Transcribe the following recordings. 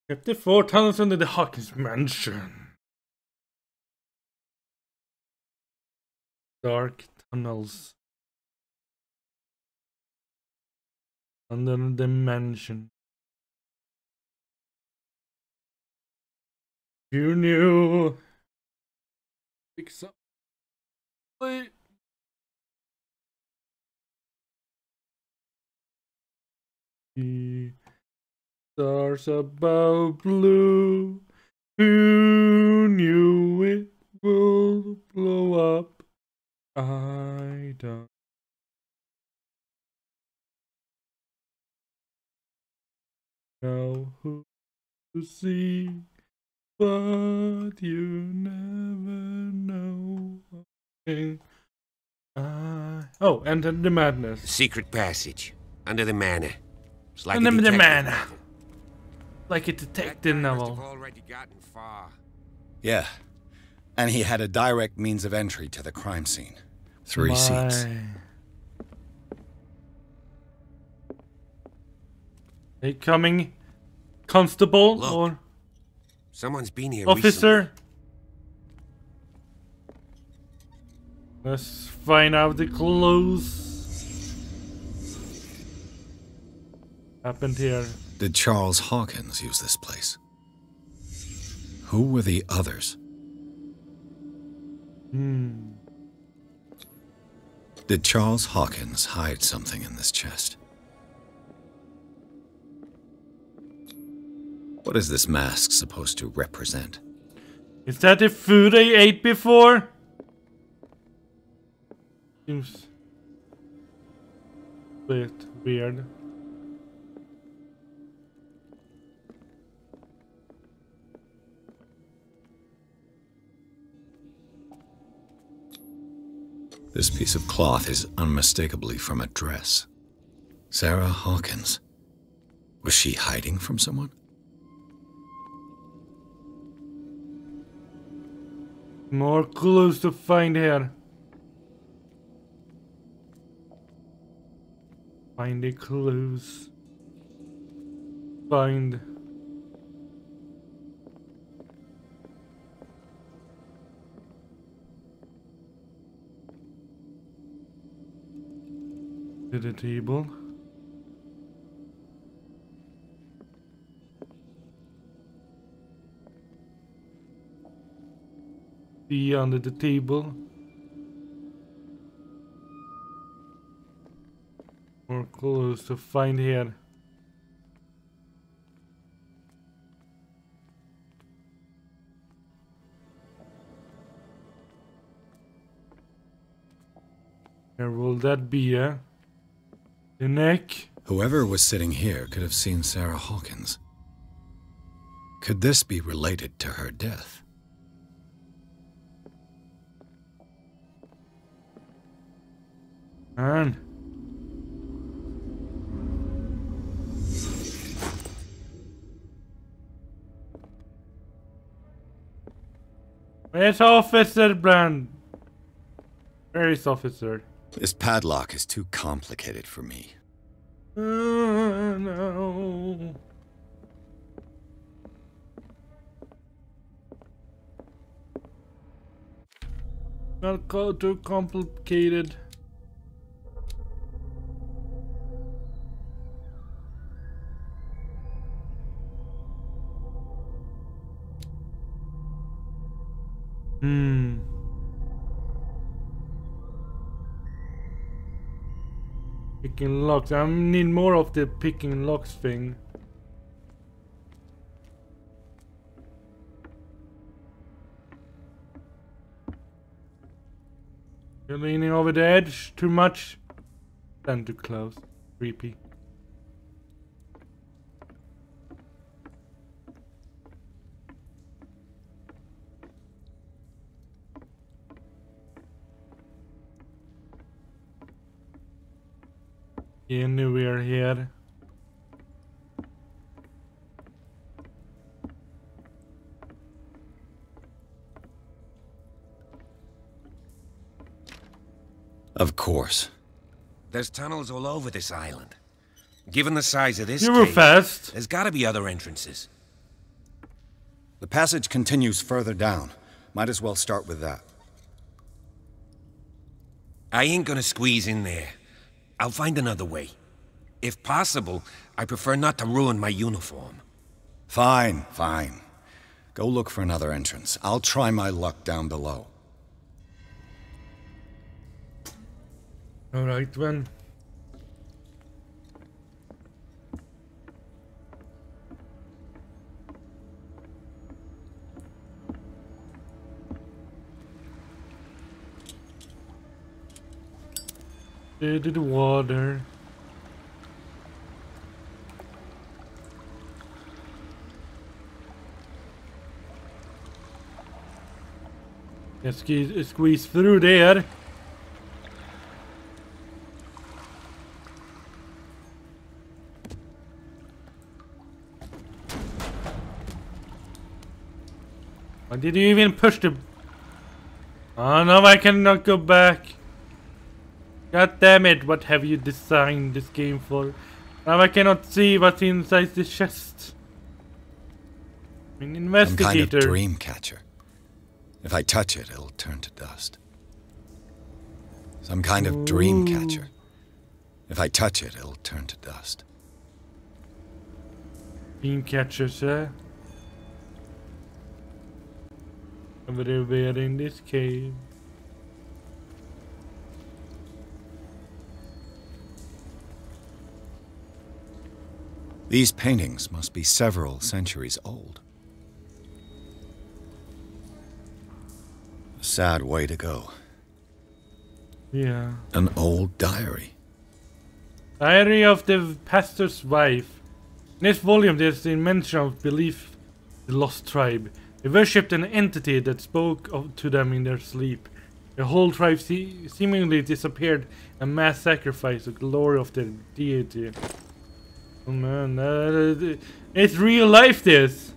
Kept the 4 tunnels under the Hawkins mansion. Dark tunnels under the mansion. You knew. Fix up. Wait. The stars above blue. Who knew it will blow up? I don't know who to see, but you never know. Oh, enter the madness. Secret passage under the manor. It's like Under a the detective manor. novel. Like a detective novel. Already gotten far. Yeah, and he had a direct means of entry to the crime scene. 3 seats. They coming, constable. Look, or someone's been here officer? recently. Let's find out the clues. Happened here. Did Charles Hawkins use this place? Who were the others? Did Charles Hawkins hide something in this chest? What is this mask supposed to represent? Is that the food I ate before? Seems a bit weird. This piece of cloth is unmistakably from a dress. Sarah Hawkins. Was she hiding from someone? More clues to find here. Find the clues. Find. To the table. Be under the table. More clues to find here. Where will that be, eh? The neck? Whoever was sitting here could have seen Sarah Hawkins. Could this be related to her death? Man. Where's Officer Brand? Where is Officer? This padlock is too complicated for me. No. Not too complicated. Picking locks. I need more of the picking locks thing. You're leaning over the edge too much. Stand too close. Creepy. Anywhere here. Of course. There's tunnels all over this island. Given the size of this You were cave, fast. there's gotta be other entrances. The passage continues further down. Might as well start with that. I ain't gonna squeeze in there. I'll find another way. If possible, I prefer not to ruin my uniform. Fine, fine. Go look for another entrance. I'll try my luck down below. Alright then. To the water. Let's squeeze through there. Why did you even push the... Oh no, I cannot go back. God damn it, what have you designed this game for? Now I cannot see what's inside the chest. An investigator. Some kind of dream catcher. If I touch it, it'll turn to dust. Some kind of dream catcher. If I touch it, it'll turn to dust. Dream catcher, sir. Everywhere in this cave. These paintings must be several centuries old. A sad way to go. Yeah. An old diary. Diary of the pastor's wife. In this volume there's the mention of belief the lost tribe. They worshipped an entity that spoke to them in their sleep. The whole tribe seemingly disappeared and mass sacrifice the glory of their deity. Oh man, it's real life this!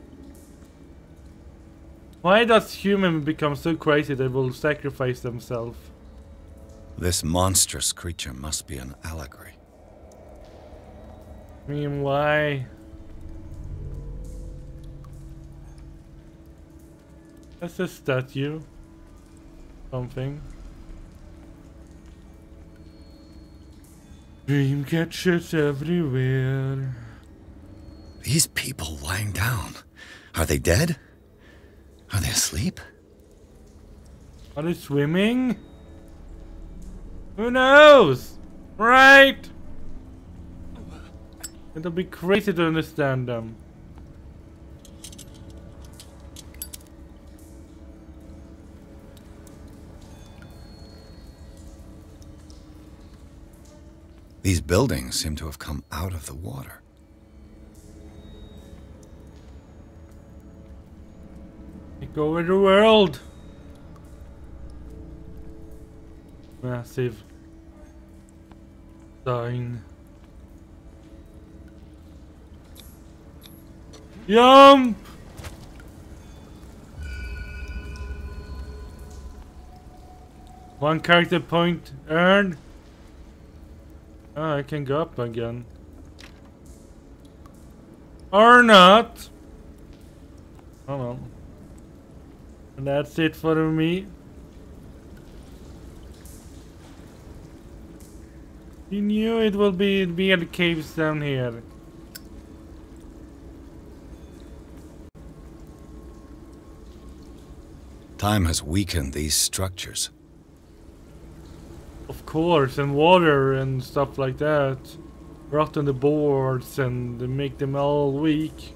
Why does human become so crazy they will sacrifice themselves? This monstrous creature must be an allegory. I mean, why? That's a statue. Something. Dream catchers everywhere. These people lying down. Are they dead? Are they asleep? Are they swimming? Who knows? Right? It'll be crazy to understand them. These buildings seem to have come out of the water. Take over the world. Massive sign. Jump! One character point earned. Oh, I can go up again. Or not. Oh well. And that's it for me. You knew it will be weird caves down here. Time has weakened these structures. Of course, and water and stuff like that. Rotten the boards and make them all weak.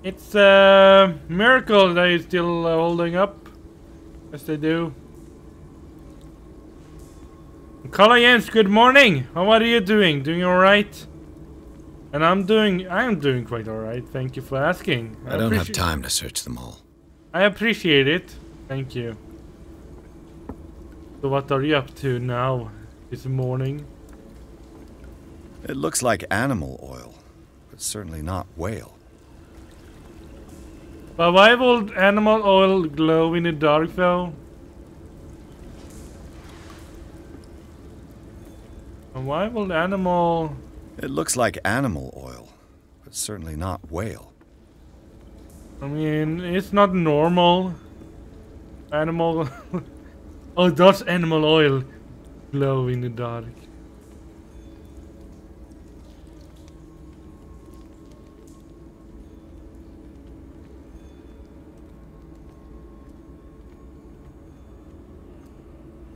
It's a miracle they're still holding up. As they do. Carla Jens, good morning! How are you doing? Doing alright? And I'm doing quite alright, thank you for asking. I don't have time to search them all. I appreciate it. Thank you. So what are you up to now, this morning? It looks like animal oil, but certainly not whale. But why would animal oil glow in the dark though? And why would animal... It looks like animal oil, certainly not whale. I mean, it's not normal. Animal... oh, that's animal oil. Glow in the dark.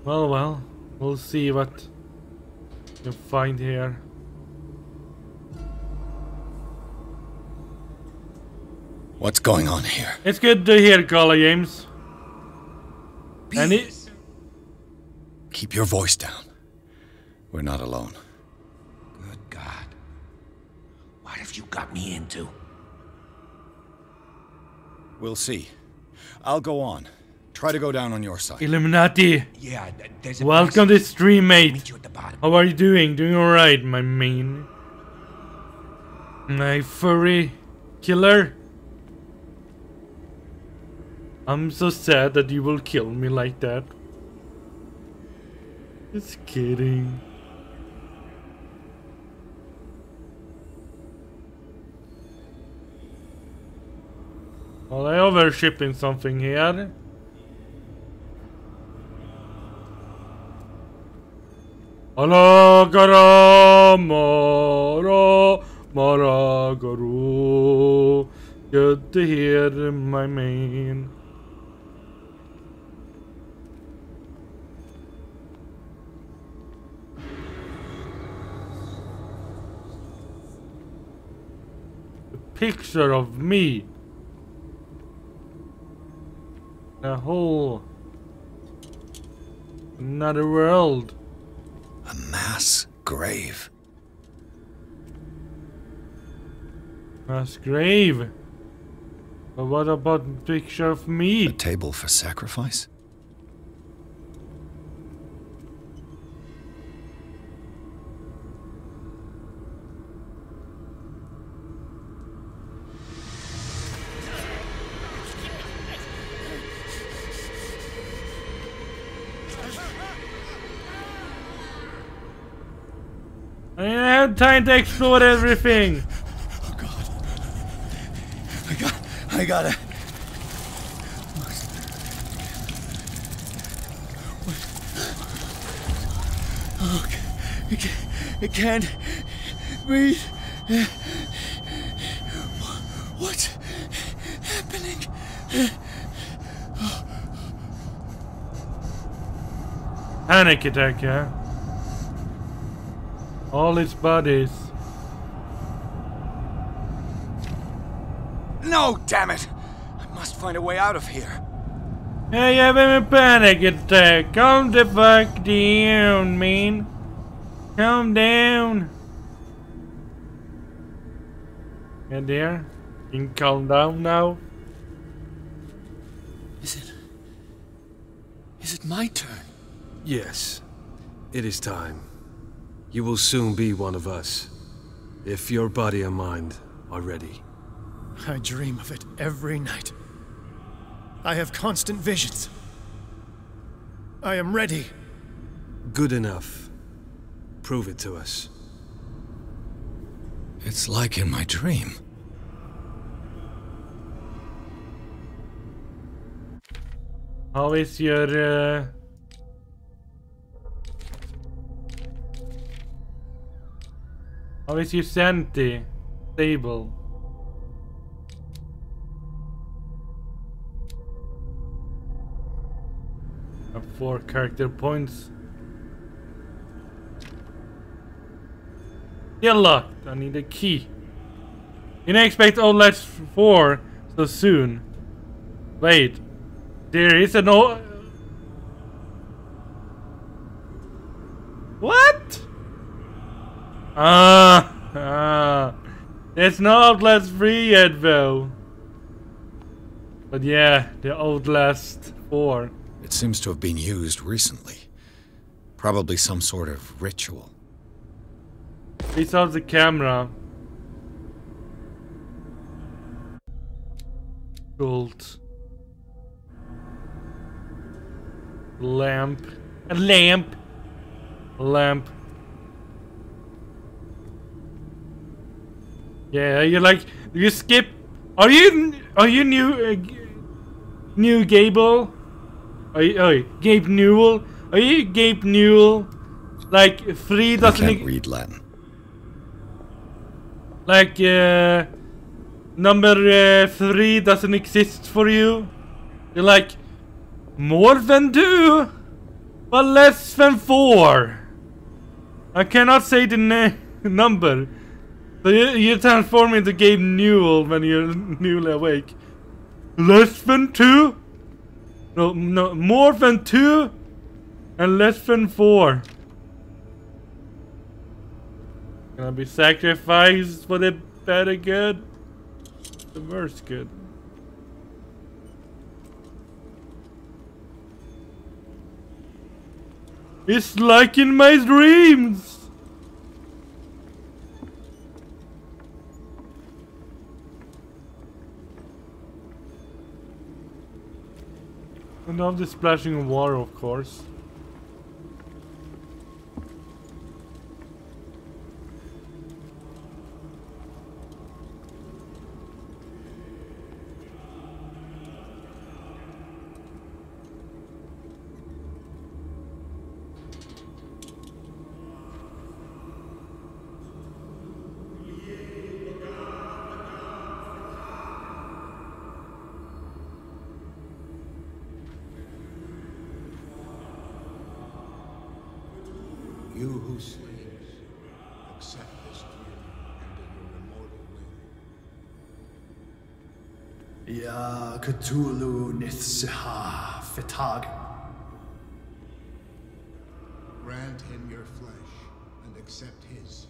Well, we'll see what we can find here. What's going on here? It's good to hear, Caller James. And it... Keep your voice down. We're not alone. Good God. What have you got me into? We'll see. I'll go on. Try to go down on your side. Illuminati! Yeah, there's a Welcome to stream, mate. meet you at the bottom. How are you doing? Doing alright, my main. My furry killer. I'm so sad that you will kill me like that. Just kidding. Well, I overshipping something here. Alagara mara maragaru. Good to hear, my man. A picture of me. A whole another world. A mass grave. Mass grave. But what about a picture of me? A table for sacrifice? I didn't have time to explore everything. Oh God. I gotta. Oh, it can't breathe. What's happening? Panic attack, yeah? All its bodies. No, damn it! I must find a way out of here. Hey, you having a panic attack. Calm the fuck down, man. Calm down. Yeah, there. You can calm down now. Is it my turn? Yes, it is time. You will soon be one of us, if your body and mind are ready. I dream of it every night. I have constant visions. I am ready. Good enough. Prove it to us. It's like in my dream. How is your how is your sanity? Stable. Have 4 character points. Still locked. I need a key. You didn't expect Outlast 4 so soon. Wait. There is an What? There's no Outlast 3 yet though. But yeah, the Outlast 4. It seems to have been used recently. Probably some sort of ritual. Face out the camera. Gold. Lamp. A lamp. A lamp. Yeah, you like you skip. Are you new Gable? Gabe Newell? Are you Gabe Newell? Like 3 I doesn't can't read Latin. like number 3 doesn't exist for you. You're like more than 2, but less than 4. I cannot say the number. So you transform into Gabe Newell when you're newly awake. Less than 2? No, more than 2 and less than 4. Gonna be sacrificed for the better good, the worse good. It's like in my dreams. And now the splashing of water, of course. You who sleeps, accept this dream under your immortal will. Ya Cthulhu Nithsiha Fitag. Grant him your flesh and accept his,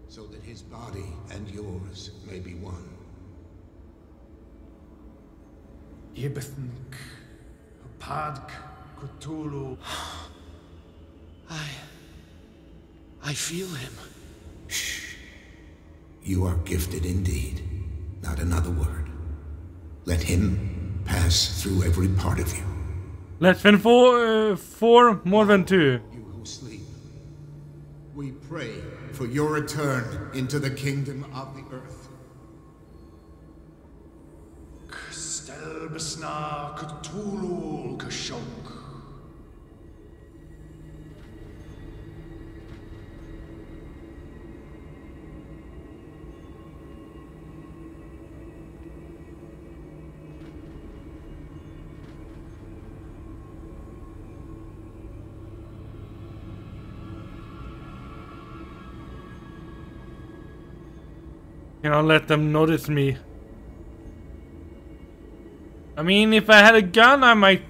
so that his body and yours may be one. Ibithink Padk Cthulhu. I feel him. Shh. You are gifted indeed. Not another word. Let him pass through every part of you. Less than 4, more than 2. You who sleep, we pray for your return into the kingdom of the earth. Kstelbsna Cthulhu Kashunk. Cannot let them notice me. I mean, if I had a gun, I might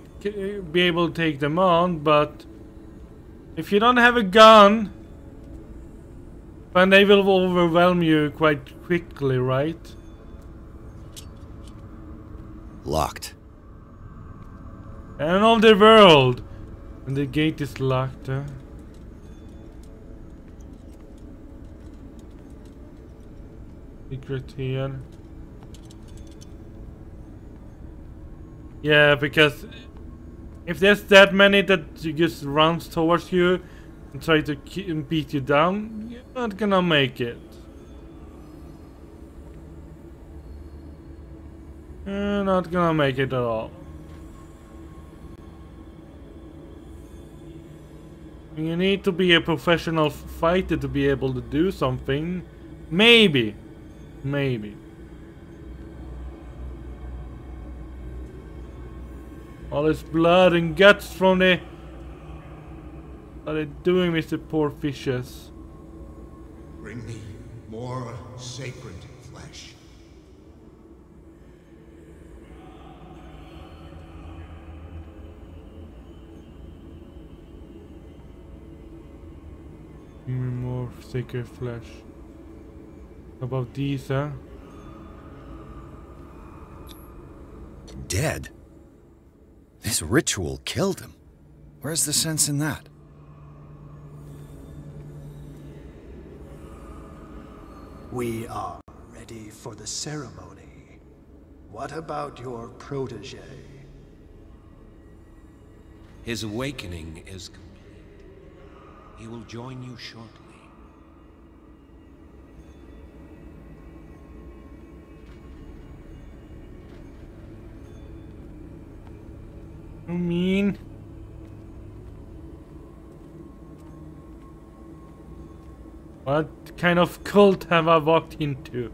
be able to take them on, but if you don't have a gun, then they will overwhelm you quite quickly, right? Locked. End of the world! And the gate is locked, huh? Secret here. Yeah, because if there's that many that just runs towards you and try to beat you down, you're not gonna make it. You're not gonna make it at all. You need to be a professional fighter to be able to do something. Maybe. Maybe. All this blood and guts from the... What are they doing with the poor fishes? Bring me more sacred flesh. Give me more sacred flesh. How about these, huh? Dead? This ritual killed him. Where's the sense in that? We are ready for the ceremony. What about your protege? His awakening is complete. He will join you shortly. I mean, what kind of cult have I walked into?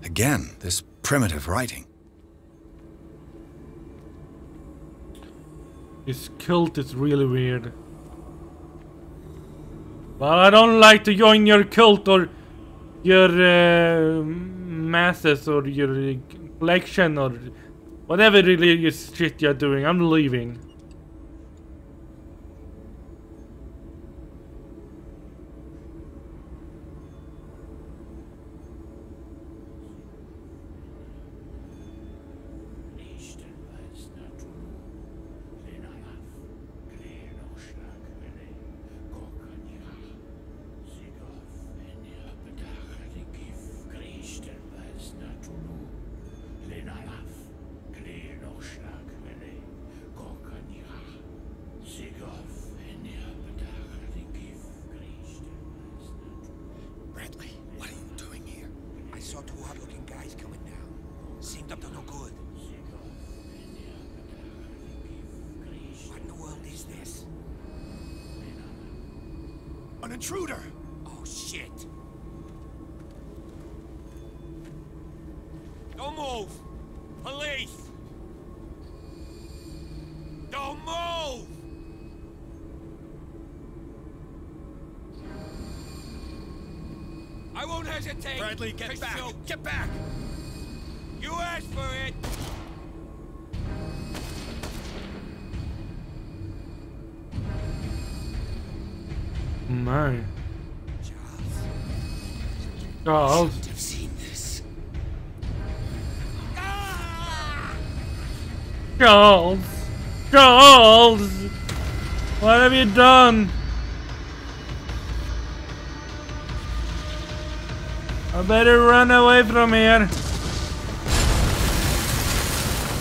Again, this primitive writing. This cult is really weird. Well, I don't like to join your cult or your masses or your collection or whatever religious shit you're doing. I'm leaving. An intruder! Oh, shit. Don't move! Police! Don't move! I won't hesitate! Bradley, get back! Shoot. Get back! You asked for it! My. Charles. I've seen this. Charles. Charles. What have you done? I better run away from here.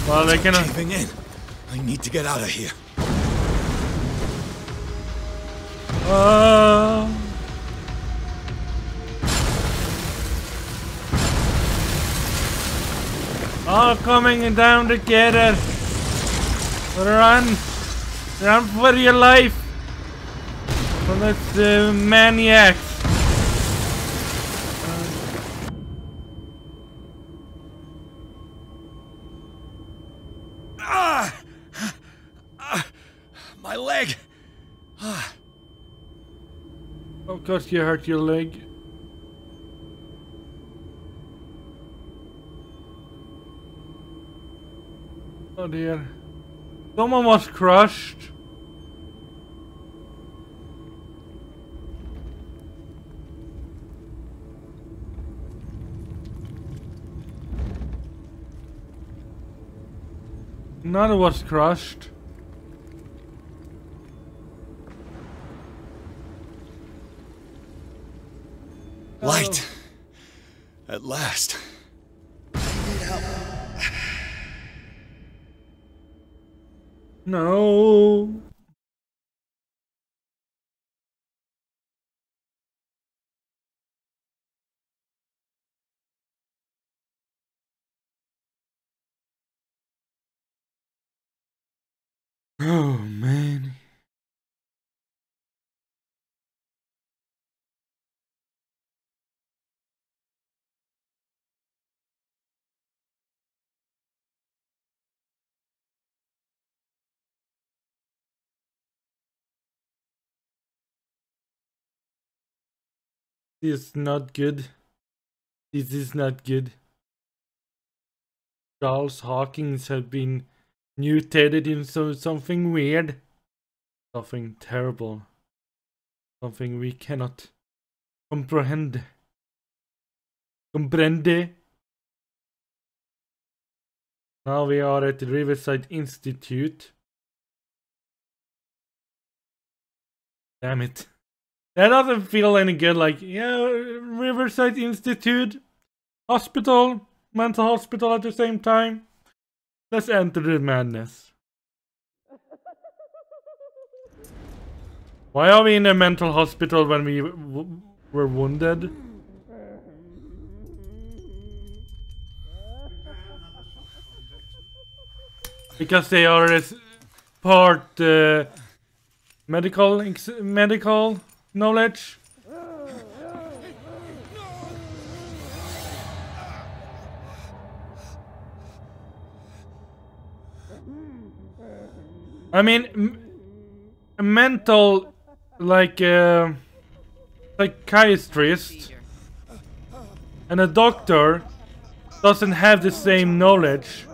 Well, they can. Caving in. I need to get out of here. All coming down together. Run! Run for your life! From this maniacs. My leg! Of course you hurt your leg. Oh dear. Someone was crushed. Another was crushed. Light! At last. No. Oh man. This is not good. This is not good. Charles Hawkins have been mutated into something weird. Something terrible. Something we cannot comprehend. Comprende. Now we are at the Riverside Institute. Damn it. That doesn't feel any good, like, yeah, Riverside Institute, hospital, mental hospital at the same time. Let's enter the madness. Why are we in a mental hospital when we were wounded? because they are part medical knowledge. I mean, a mental, like psychiatrist and a doctor doesn't have the same knowledge.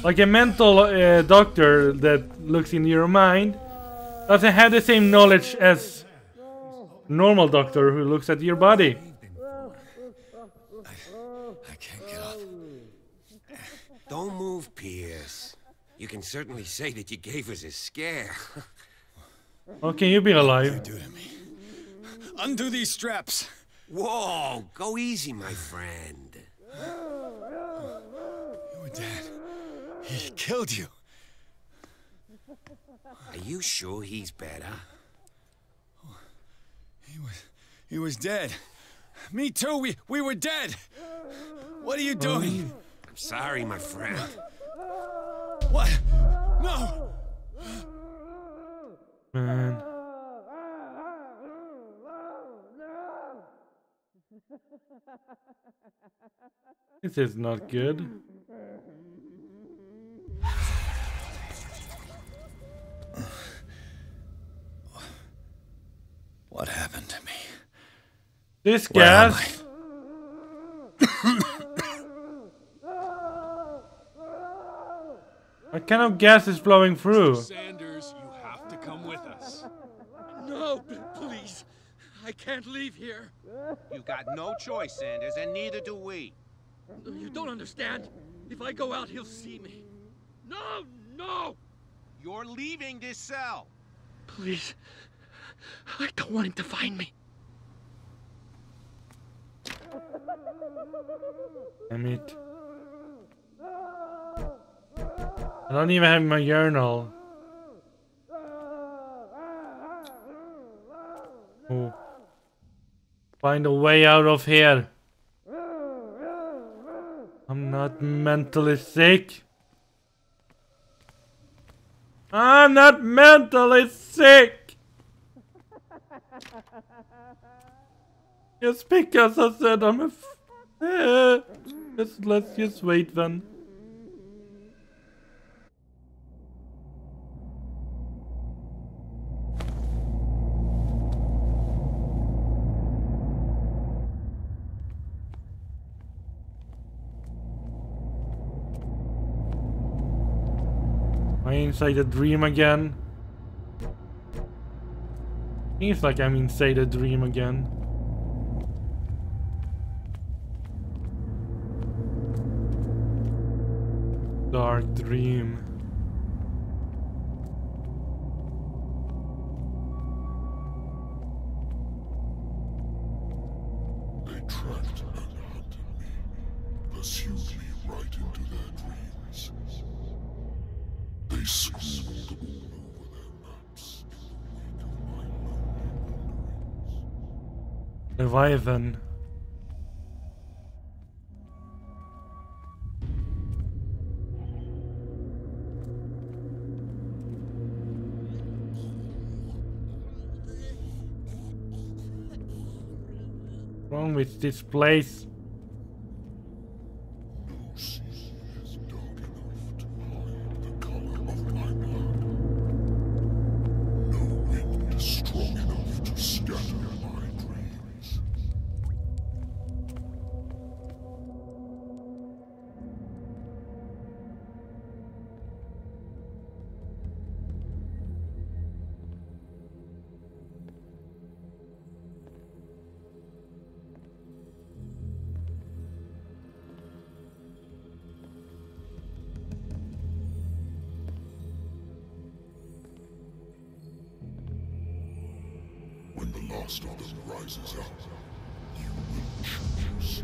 Like a mental doctor that looks in your mind doesn't have the same knowledge as a normal doctor who looks at your body. I can't get up. Don't move, Pierce. You can certainly say that you gave us a scare. Oh, can you be alive? You do to me. Undo these straps. Whoa, go easy, my friend. You were dead. He killed you. Are you sure he's better? He was dead. Me too. We were dead. What are you doing? I'm sorry, my friend. What? No. Man. This is not good. What happened to me? This Where am gas. What kind of gas is flowing through? Sanders, you have to come with us. No, please. I can't leave here. You got no choice, Sanders, and neither do we. You don't understand. If I go out, he'll see me. No, no! You're leaving this cell. Please. I don't want him to find me. Damn it. I don't even have my urinal. Oh. Find a way out of here. I'm not mentally sick. I'm not mentally sick. Just because I said I'm a let's just wait then. Am I inside a dream again? Seems like I'm inside a dream again. Dark dream. They tracked and hunted me, pursued me right into their dreams. They scrawled all over their maps in the wake of my lonely wanderings. Leviathan. Wrong with this place? No sea is dark enough to hide the color of my blood. No wind strong enough to scatter my dreams. When the last of them rises up, you will choose.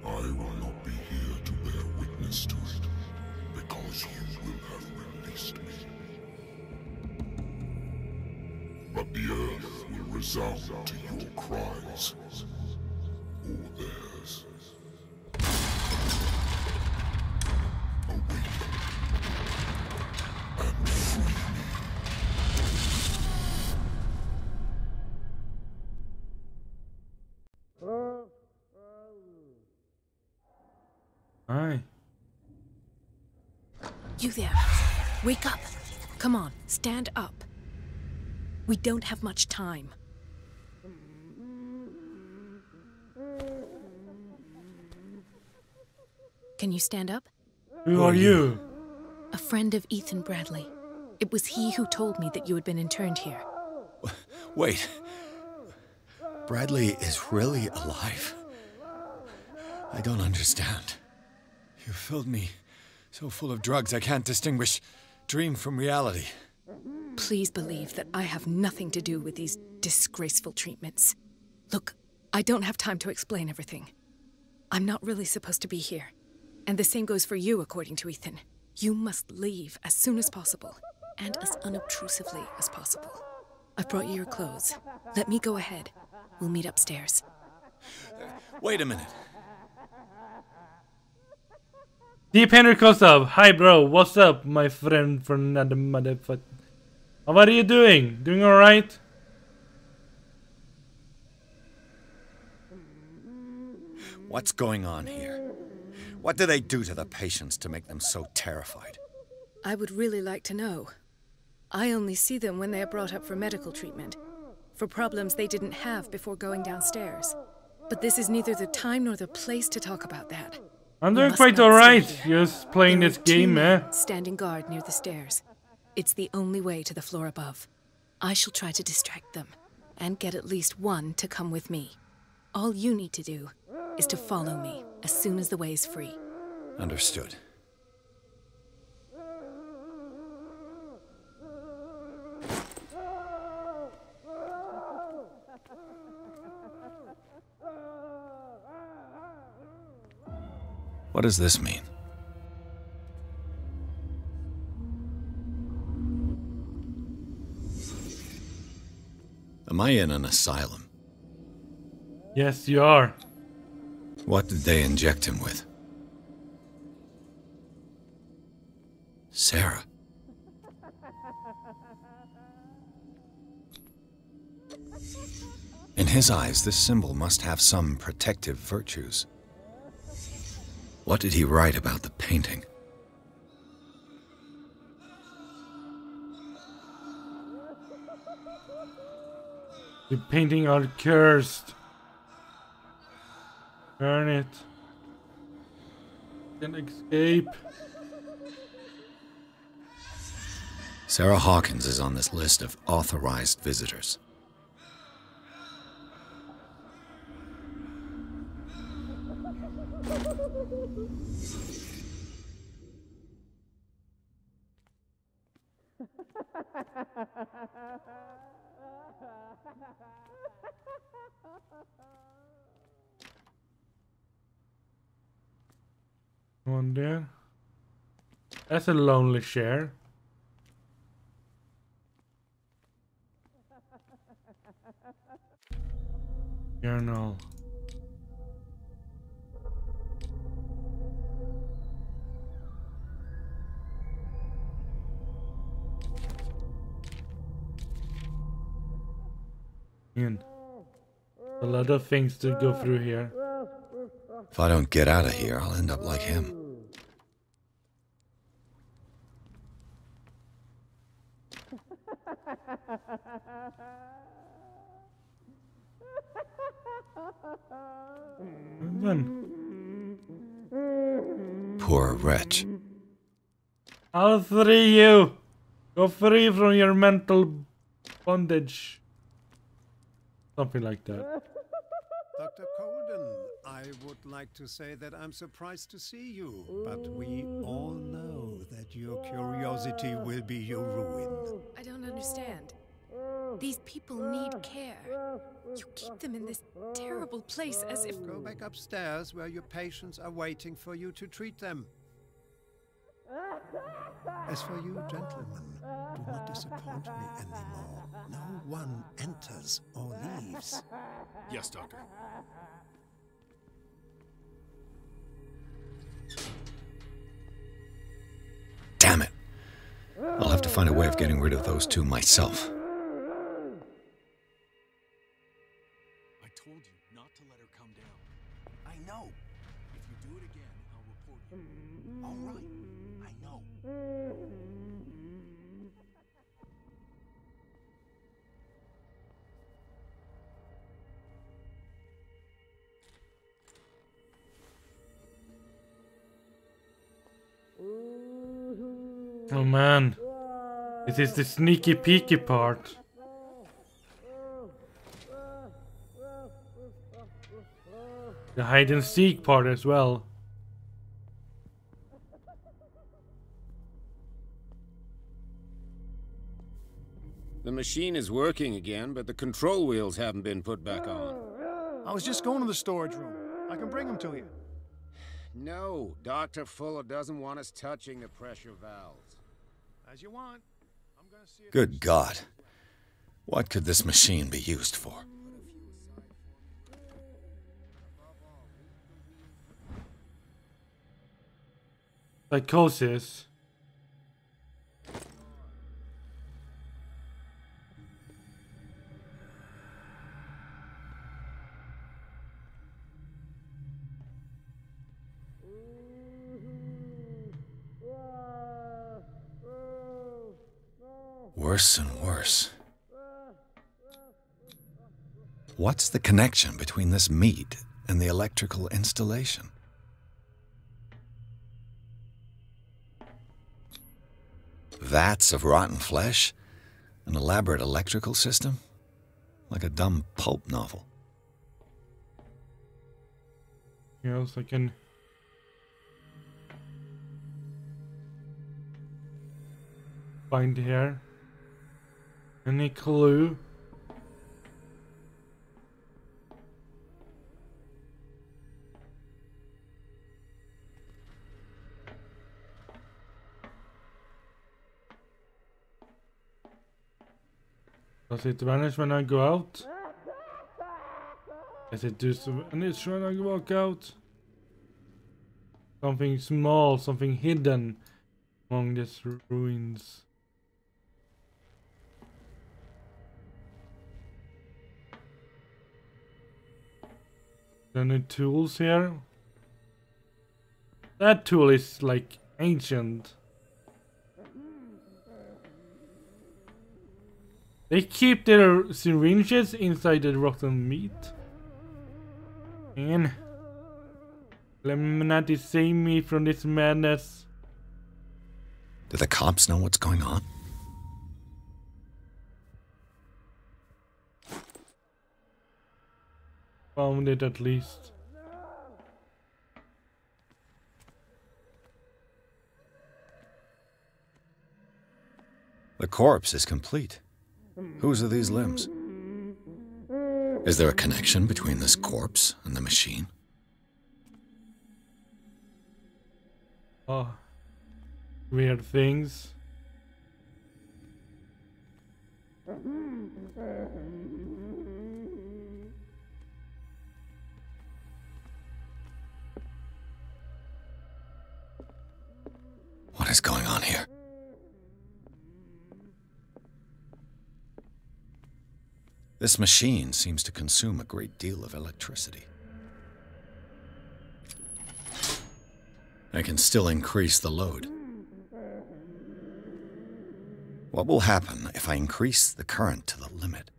I will not be here to bear witness to it, because you will have released me. But the earth will resound to your cries. Aye. You there. Wake up. Come on, stand up. We don't have much time. Can you stand up? Who are you? A friend of Ethan Bradley. It was he who told me that you had been interned here. Wait. Bradley is really alive? I don't understand. You filled me so full of drugs I can't distinguish dream from reality. Please believe that I have nothing to do with these disgraceful treatments. Look, I don't have time to explain everything. I'm not really supposed to be here. And the same goes for you, according to Ethan. You must leave as soon as possible, and as unobtrusively as possible. I've brought you your clothes. Let me go ahead. We'll meet upstairs. Wait a minute. Deep Henry Kostov. Hi bro, what's up, my friend from another motherfucker? What are you doing? Doing alright? What's going on here? What do they do to the patients to make them so terrified? I would really like to know. I only see them when they are brought up for medical treatment, for problems they didn't have before going downstairs. But this is neither the time nor the place to talk about that. I'm doing quite alright, just playing this game, Standing guard near the stairs. It's the only way to the floor above. I shall try to distract them, and get at least one to come with me. All you need to do is to follow me as soon as the way is free. Understood. What does this mean? Am I in an asylum? Yes, you are. What did they inject him with? Sarah. In his eyes, this symbol must have some protective virtues. What did he write about the painting? The painting are cursed. Burn it. Can escape. Sarah Hawkins is on this list of authorized visitors. One there. That's a lonely share. Journal. In. A lot of things to go through here. If I don't get out of here, I'll end up like him. Poor wretch. I'll free you. Go free from your mental bondage. Something like that. Dr. Colden, I would like to say that I'm surprised to see you, but we all know that your curiosity will be your ruin. I don't understand. These people need care. You keep them in this terrible place as if... Go back upstairs where your patients are waiting for you to treat them. As for you, gentlemen, do not disappoint me anymore. No one enters or leaves. Yes, Doctor. Damn it. I'll have to find a way of getting rid of those two myself. I told you not to let her come down. I know. If you do it again, I'll report All right, I know. Oh man, this is the sneaky peeky part. The hide and seek part as well. The machine is working again, but the control wheels haven't been put back on. I was just going to the storage room. I can bring them to you. No, Dr. Fuller doesn't want us touching the pressure valves. As you want. I'm gonna see if Good God. What could this machine be used for? Psychosis. Worse and worse. What's the connection between this meat and the electrical installation? Vats of rotten flesh? An elaborate electrical system? Like a dumb pulp novel. Yes, I can... find here. Any clue? Does it vanish when I go out? Does it do some vanish when I walk out? Something small, something hidden among these ruins. Any tools here? That tool is like ancient. They keep their syringes inside the rotten meat. And Illuminati save me from this madness. Do the cops know what's going on? Found it at least. The corpse is complete. Whose are these limbs? Is there a connection between this corpse and the machine? Oh, weird things. What is going on here? This machine seems to consume a great deal of electricity. I can still increase the load. What will happen if I increase the current to the limit?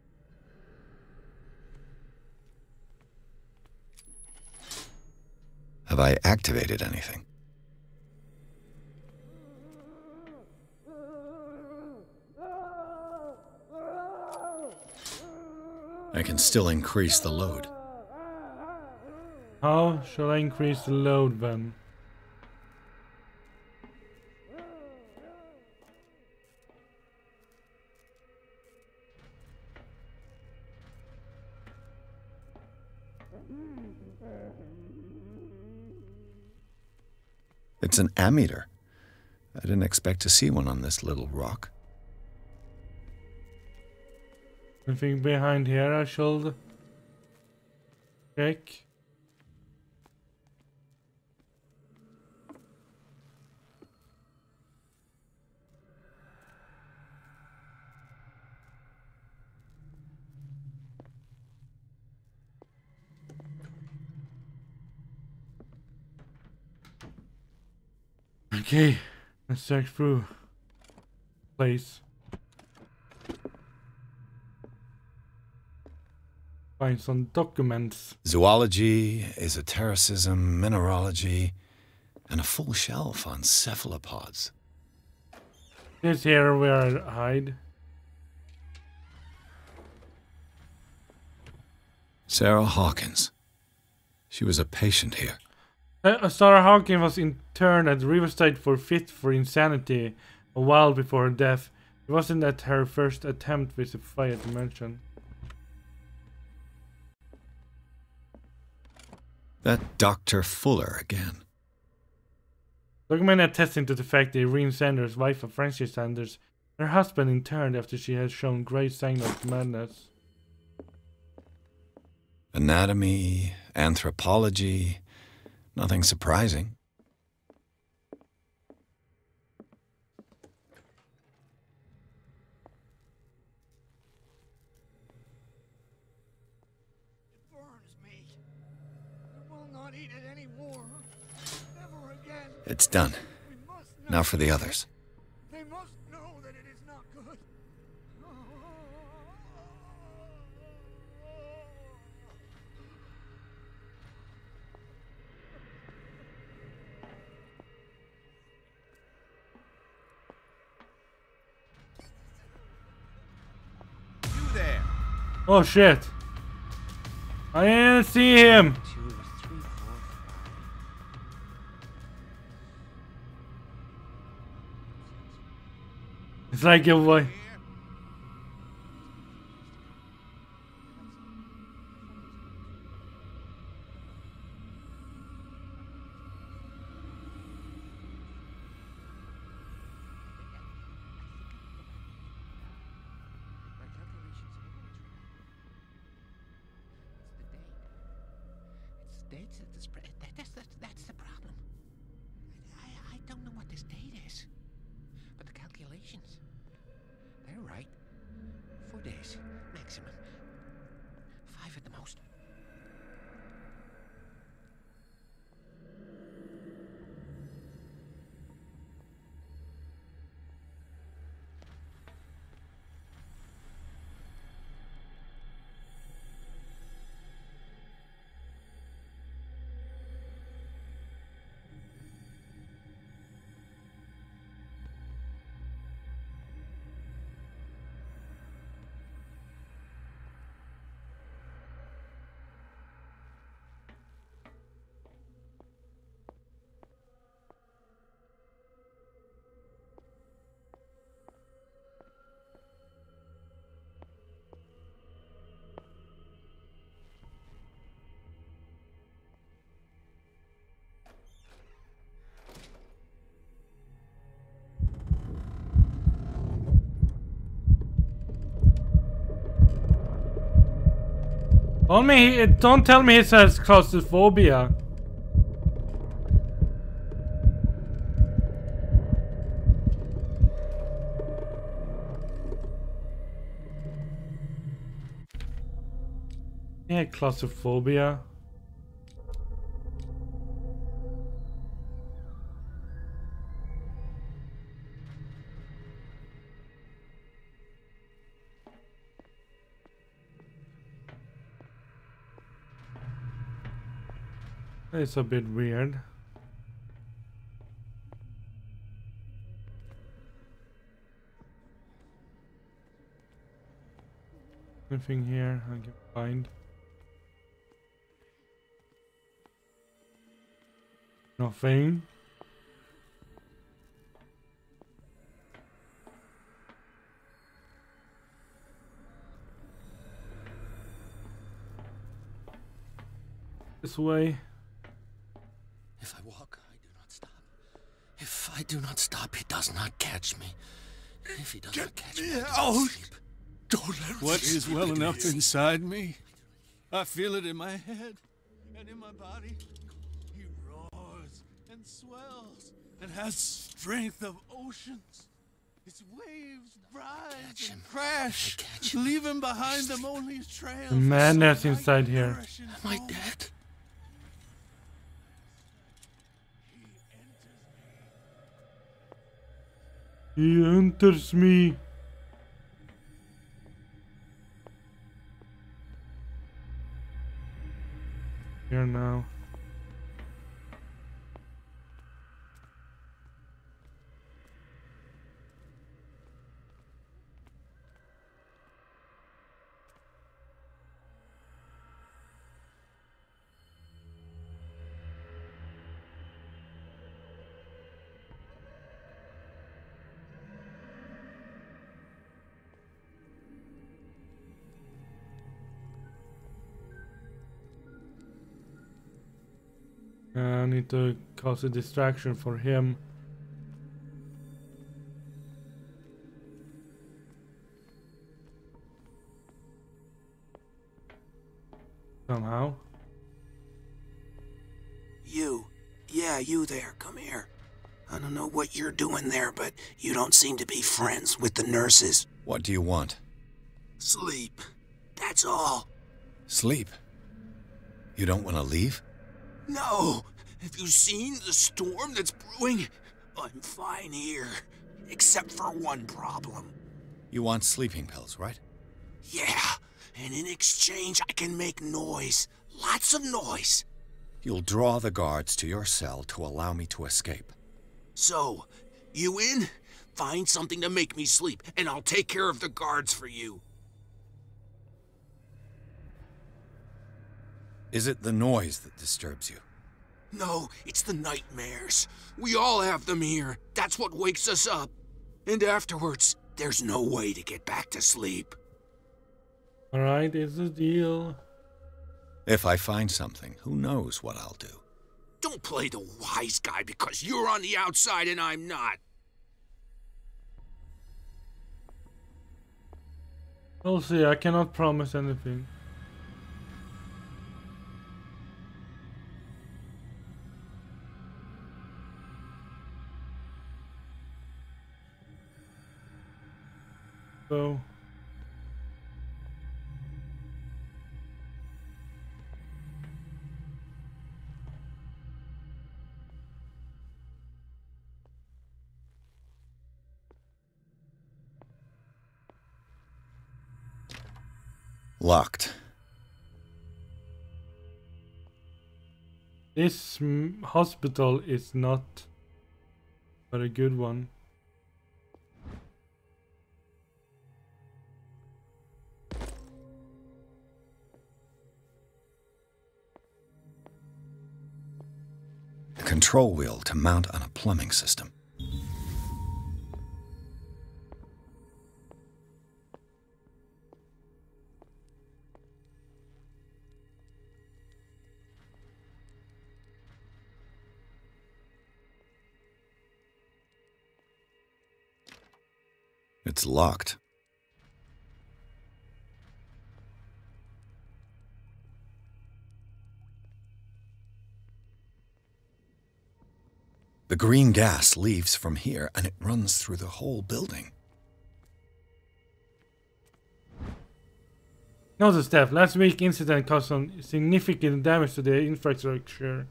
Have I activated anything? I can still increase the load. How shall I increase the load then? It's an ammeter. I didn't expect to see one on this little rock. Anything behind here I should check? Okay, let's search through place. Find some documents. Zoology, esotericism, mineralogy, and a full shelf on cephalopods. This here where I hide. Sarah Hawkins. She was a patient here. Sarah Hawkins was interned at Riverside for fit for insanity a while before her death. It wasn't at her first attempt with the fire dimension. That Dr. Fuller again. Document attesting to the fact that Irene Sanders, wife of Francis Sanders, her husband interned after she had shown great signs of madness. Anatomy, anthropology, nothing surprising. It's done. Now for the others. They must know that it is not good. You there. Oh shit. I didn't see him. It's like your boy. That's the problem. I don't know what this date is, but the calculations, they're right. 4 days maximum. 5 at the most. Don't tell me he says claustrophobia. Yeah, claustrophobia. It's a bit weird. Nothing here I can find. Nothing. This way. If I walk, I do not stop. If I do not stop, he does not catch me. If he does not catch me, I do not sleep. Don't let him What is well enough inside me? I feel it in my head and in my body. He roars and swells and has strength of oceans. Its waves rise and crash, leaving behind them only trails. The madness inside here. Am I dead? He enters me. Here now. I need to cause a distraction for him. Somehow. You. Yeah, you there. Come here. I don't know what you're doing there, but you don't seem to be friends with the nurses. What do you want? Sleep. That's all. Sleep? You don't want to leave? No! Have you seen the storm that's brewing? I'm fine here. Except for one problem. You want sleeping pills, right? Yeah, and in exchange I can make noise. Lots of noise. You'll draw the guards to your cell to allow me to escape. So, you in? Find something to make me sleep, and I'll take care of the guards for you. Is it the noise that disturbs you? No, it's the nightmares. We all have them here. That's what wakes us up. And afterwards, there's no way to get back to sleep. Alright, it's a deal. If I find something, who knows what I'll do? Don't play the wise guy because you're on the outside and I'm not. We'll see, I cannot promise anything. So locked. This hospital is not a very good one. A control wheel to mount on a plumbing system. It's locked. The green gas leaves from here and it runs through the whole building. Notice that last week's incident caused some significant damage to the infrastructure.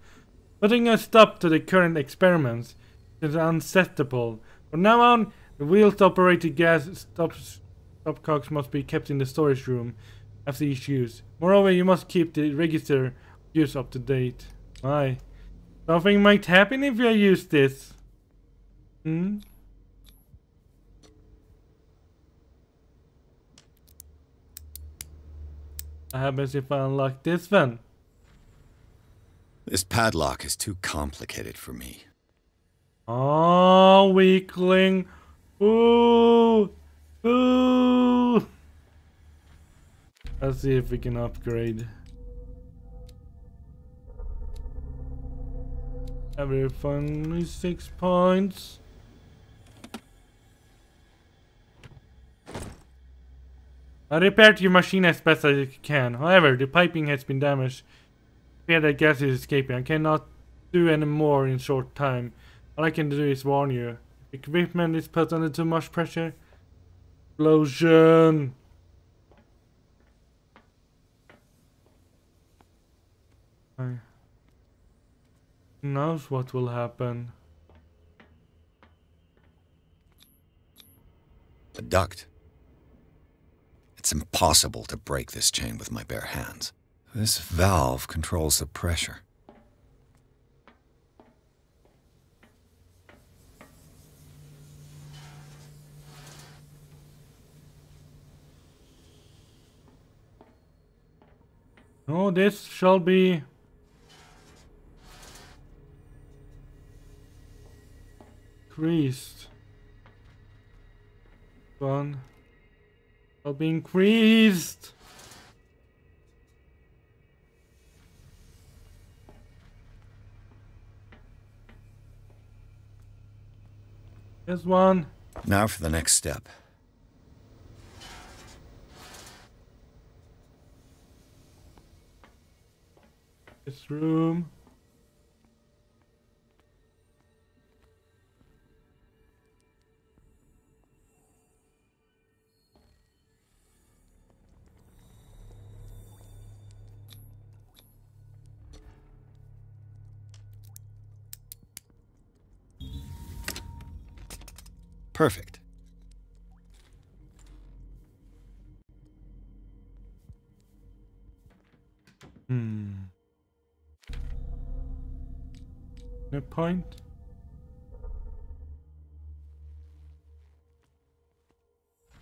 Putting a stop to the current experiments is unacceptable. From now on, the wheel-operated gas stopcocks must be kept in the storage room after each use. Moreover, you must keep the register use up to date. Why? Something might happen if I use this. Hmm? What happens if I unlock this one? This padlock is too complicated for me. Oh, weakling. Ooh. Ooh. Let's see if we can upgrade. Every fun 6 points. I repaired your machine as best as I can. However, the piping has been damaged. Fear that gas is escaping. I cannot do any more in short time. All I can do is warn you. Equipment is put under too much pressure. Explosion. Who knows what will happen? A duct. It's impossible to break this chain with my bare hands. This valve controls the pressure. No, this shall be increased. One shall be increased. There's one. Now for the next step. This room. Perfect. No point.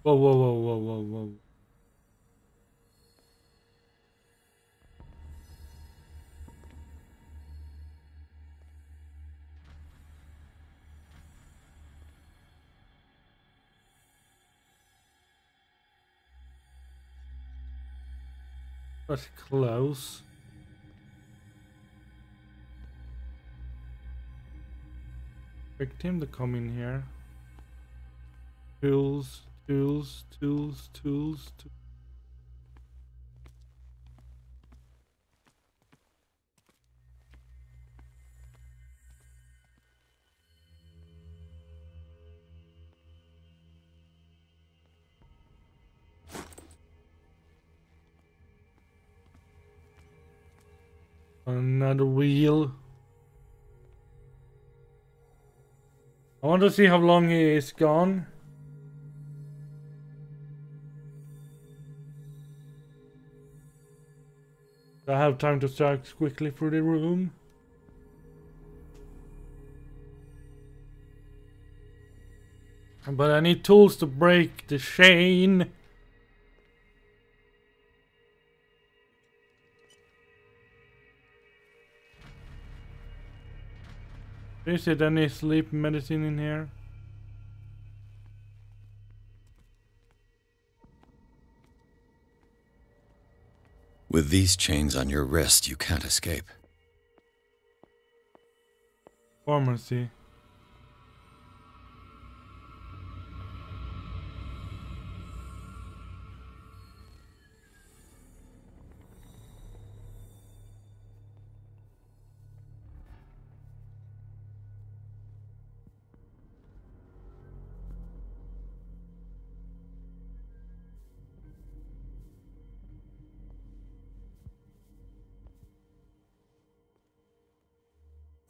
Whoa, whoa, whoa, whoa, whoa, whoa. That's close. Expect him to come in here. Tools, tools, tools, tools. Another wheel. I want to see how long he is gone. I have time to search quickly through the room. But I need tools to break the chain. Is it any sleep medicine in here? With these chains on your wrist, you can't escape. Pharmacy.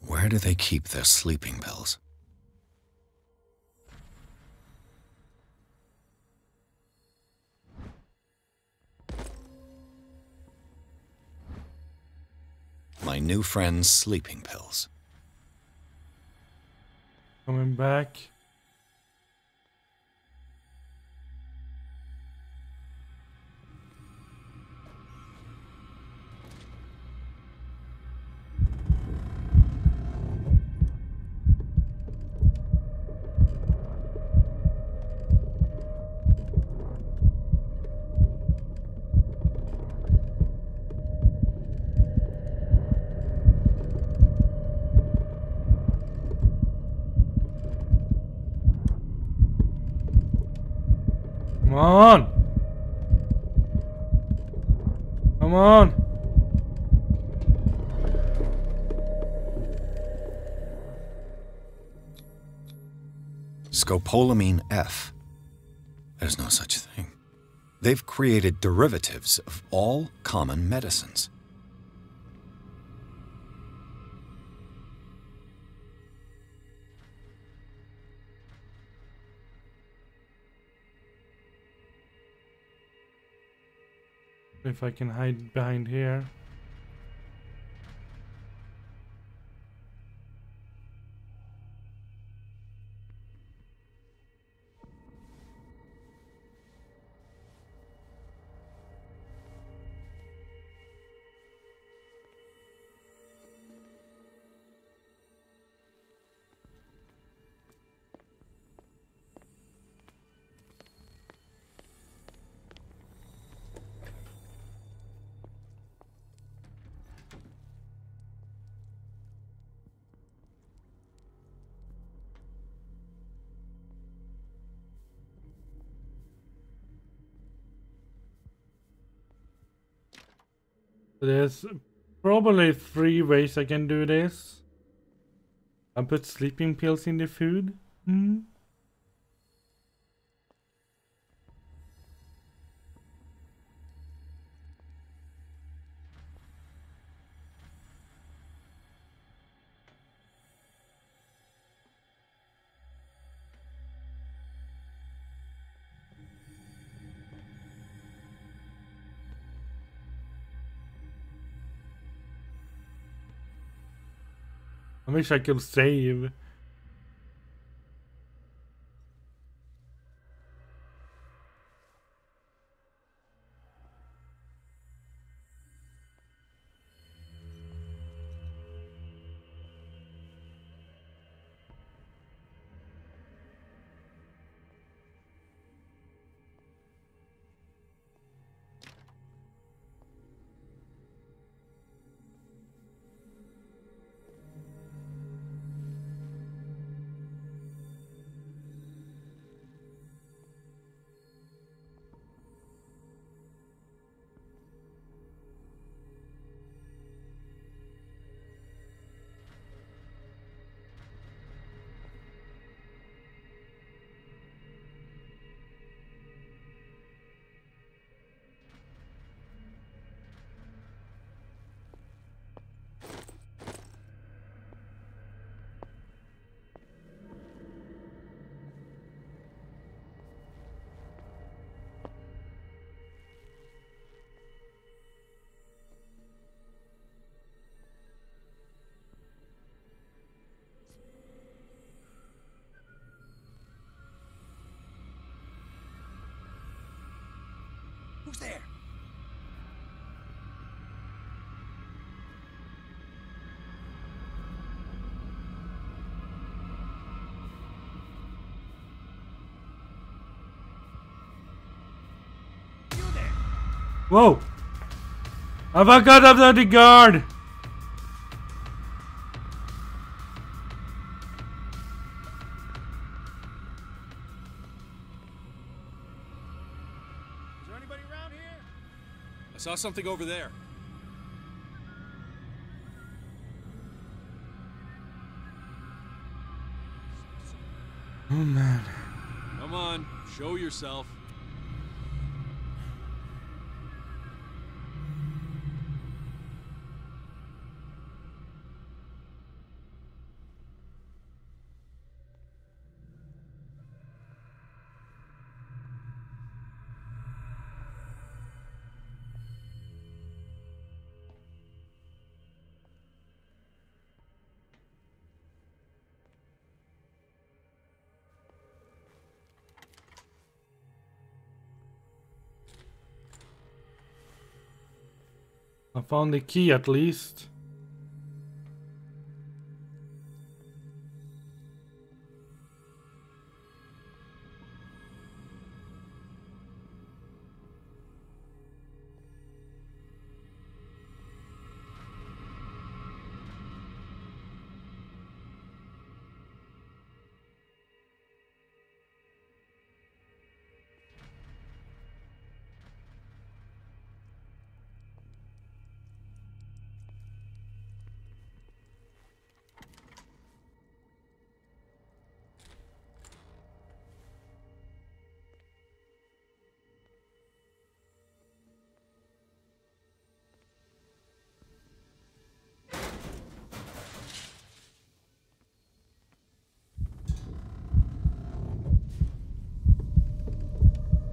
Where do they keep their sleeping pills? My new friend's sleeping pills. Coming back. Come on! Come on! Scopolamine F. There's no such thing. They've created derivatives of all common medicines. If I can hide behind here. There's probably 3 ways I can do this. I put sleeping pills in the food. I wish I could save. Who's there? Whoa! I forgot about the guard! I saw something over there. Oh man. Come on, show yourself. I found the key at least.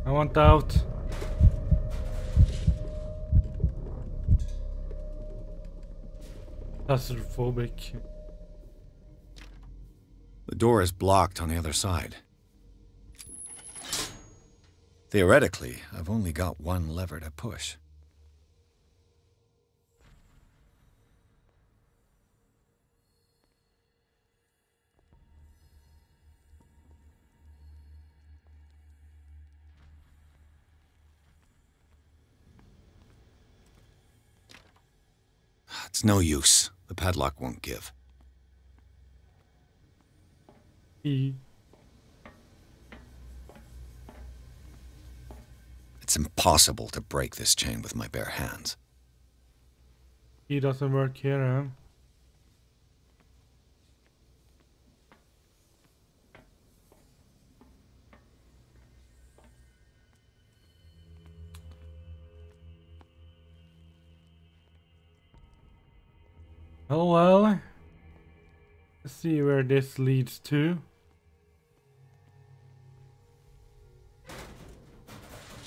I want out. Claustrophobic. The door is blocked on the other side. Theoretically, I've only got one lever to push. It's no use. The padlock won't give. It's impossible to break this chain with my bare hands. He doesn't work here, huh? Oh well. Let's see where this leads to.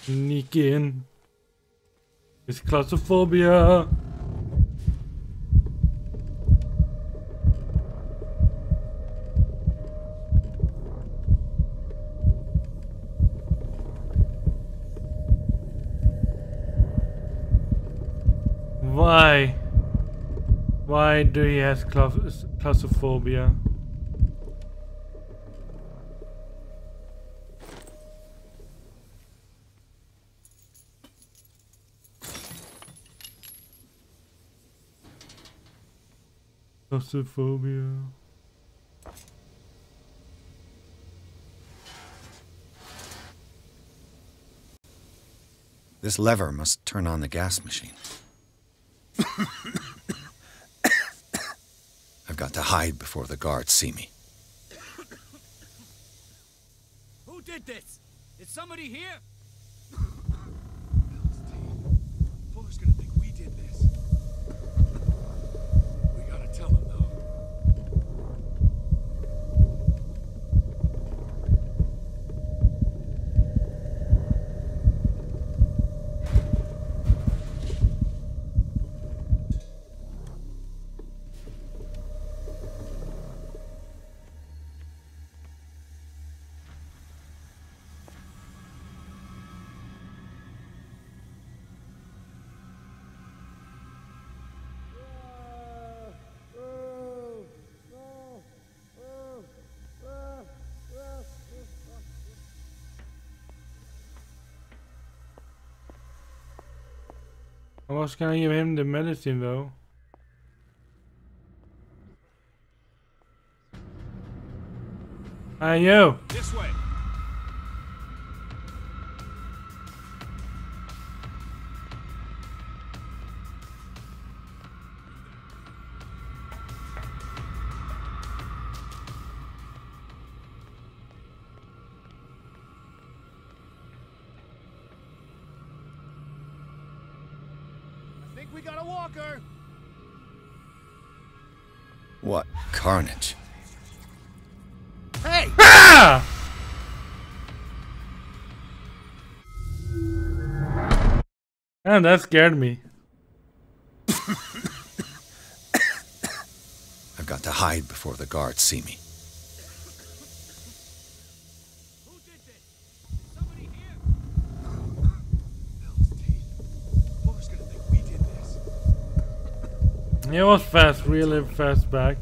Sneak in. It's claustrophobia. Why? Why do he have claustrophobia? Claustrophobia. This lever must turn on the gas machine. I've got to hide before the guards see me. Who did this? Is somebody here? Fuller's gonna think we did this. We gotta tell him, though. How much can I give him the medicine though? Hey yo! This way. We got a walker. What carnage. Hey! Ah! Man, that scared me. I've got to hide before the guards see me. He was fast, really fast back.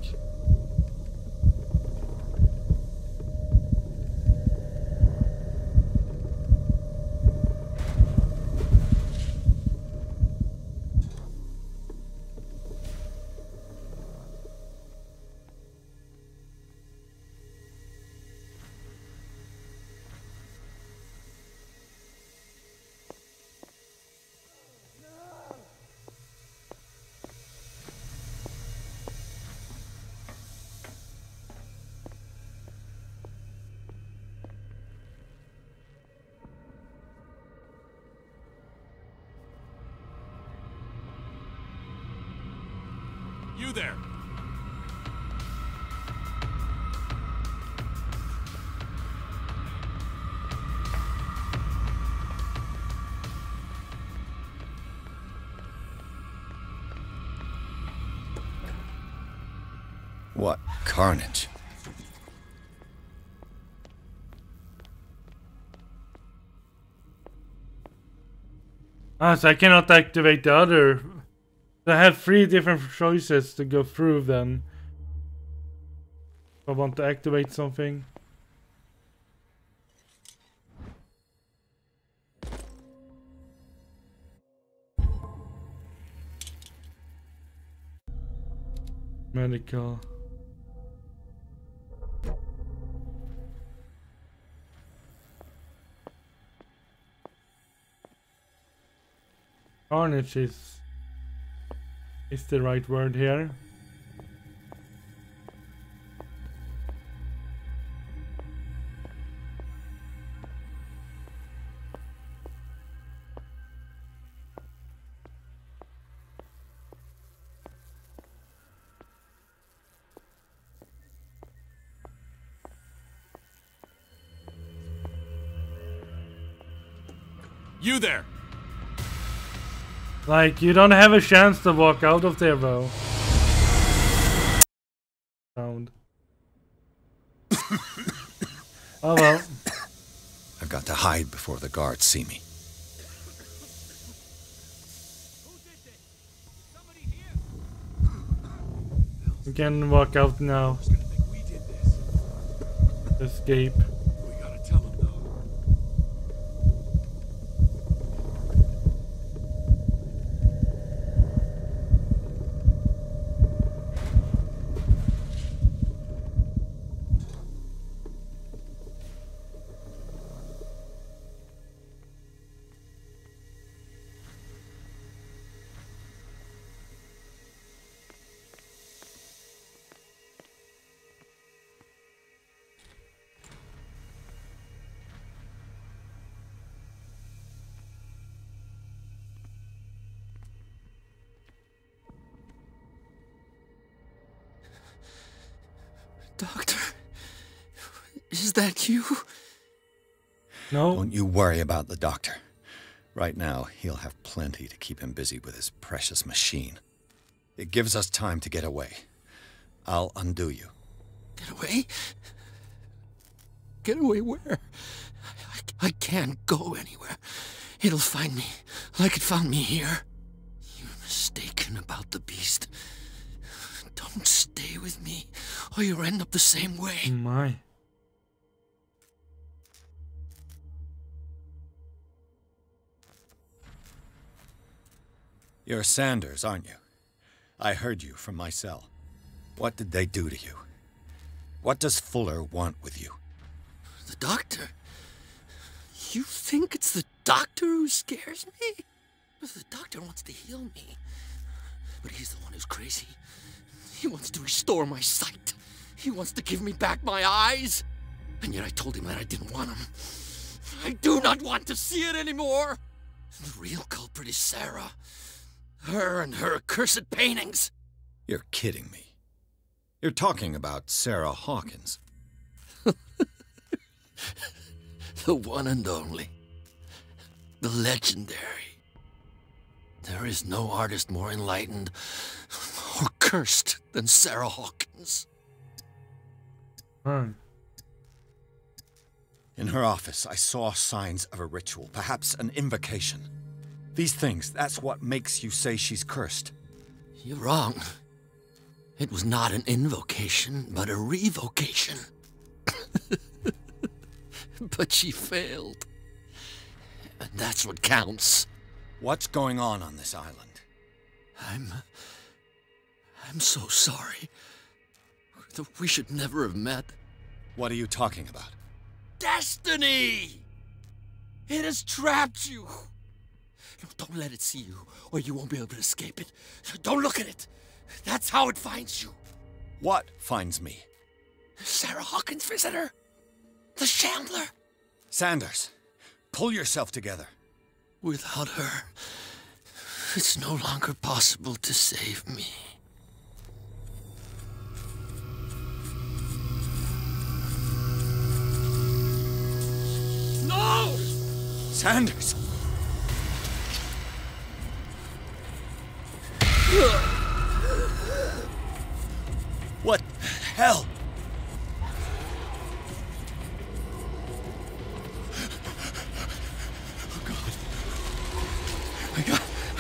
You there. carnage. Ah, so I cannot activate the other. I have 3 different choices to go through then. If I want to activate something. Medical. Carnage is the right word here. You there! Like, you don't have a chance to walk out of there, though. Sound. Oh well. I've got to hide before the guards see me. We can walk out now. Escape. Doctor, is that you? No. Don't you worry about the doctor. Right now, he'll have plenty to keep him busy with his precious machine. It gives us time to get away. I'll undo you. Get away? Get away where? I can't go anywhere. It'll find me, like it found me here. You're mistaken about the beast. Don't stay with me, or you'll end up the same way. Oh my. You're Sanders, aren't you? I heard you from my cell. What did they do to you? What does Fuller want with you? The doctor? You think it's the doctor who scares me? The doctor wants to heal me. But he's the one who's crazy. He wants to restore my sight. He wants to give me back my eyes. And yet I told him that I didn't want him. I do not want to see it anymore. The real culprit is Sarah. Her and her accursed paintings. You're kidding me. You're talking about Sarah Hawkins. The one and only. The legendary. There is no artist more enlightened or cursed than Sarah Hawkins. In her office, I saw signs of a ritual, perhaps an invocation. These things, that's what makes you say she's cursed. You're wrong. It was not an invocation, but a revocation. But she failed. And that's what counts. What's going on this island? I'm so sorry. We should never have met. What are you talking about? Destiny! It has trapped you. No, don't let it see you, or you won't be able to escape it. Don't look at it. That's how it finds you. What finds me? Sarah Hawkins' visitor. The Chandler. Sanders, pull yourself together. Without her, it's no longer possible to save me. No! Sanders! What the hell?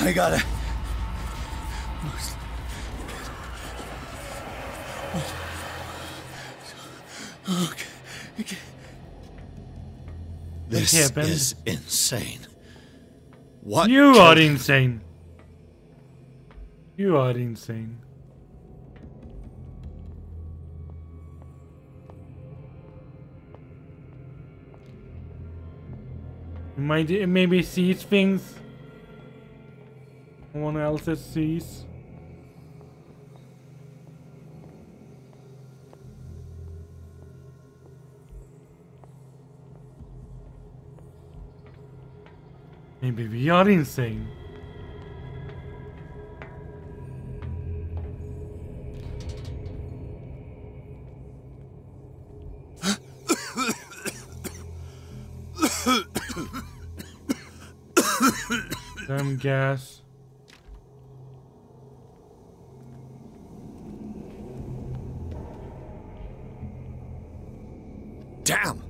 I gotta... Okay. This is insane. What? You are insane. You are insane. Maybe sees things no one else sees. Maybe we are insane. Damn gas. Damn!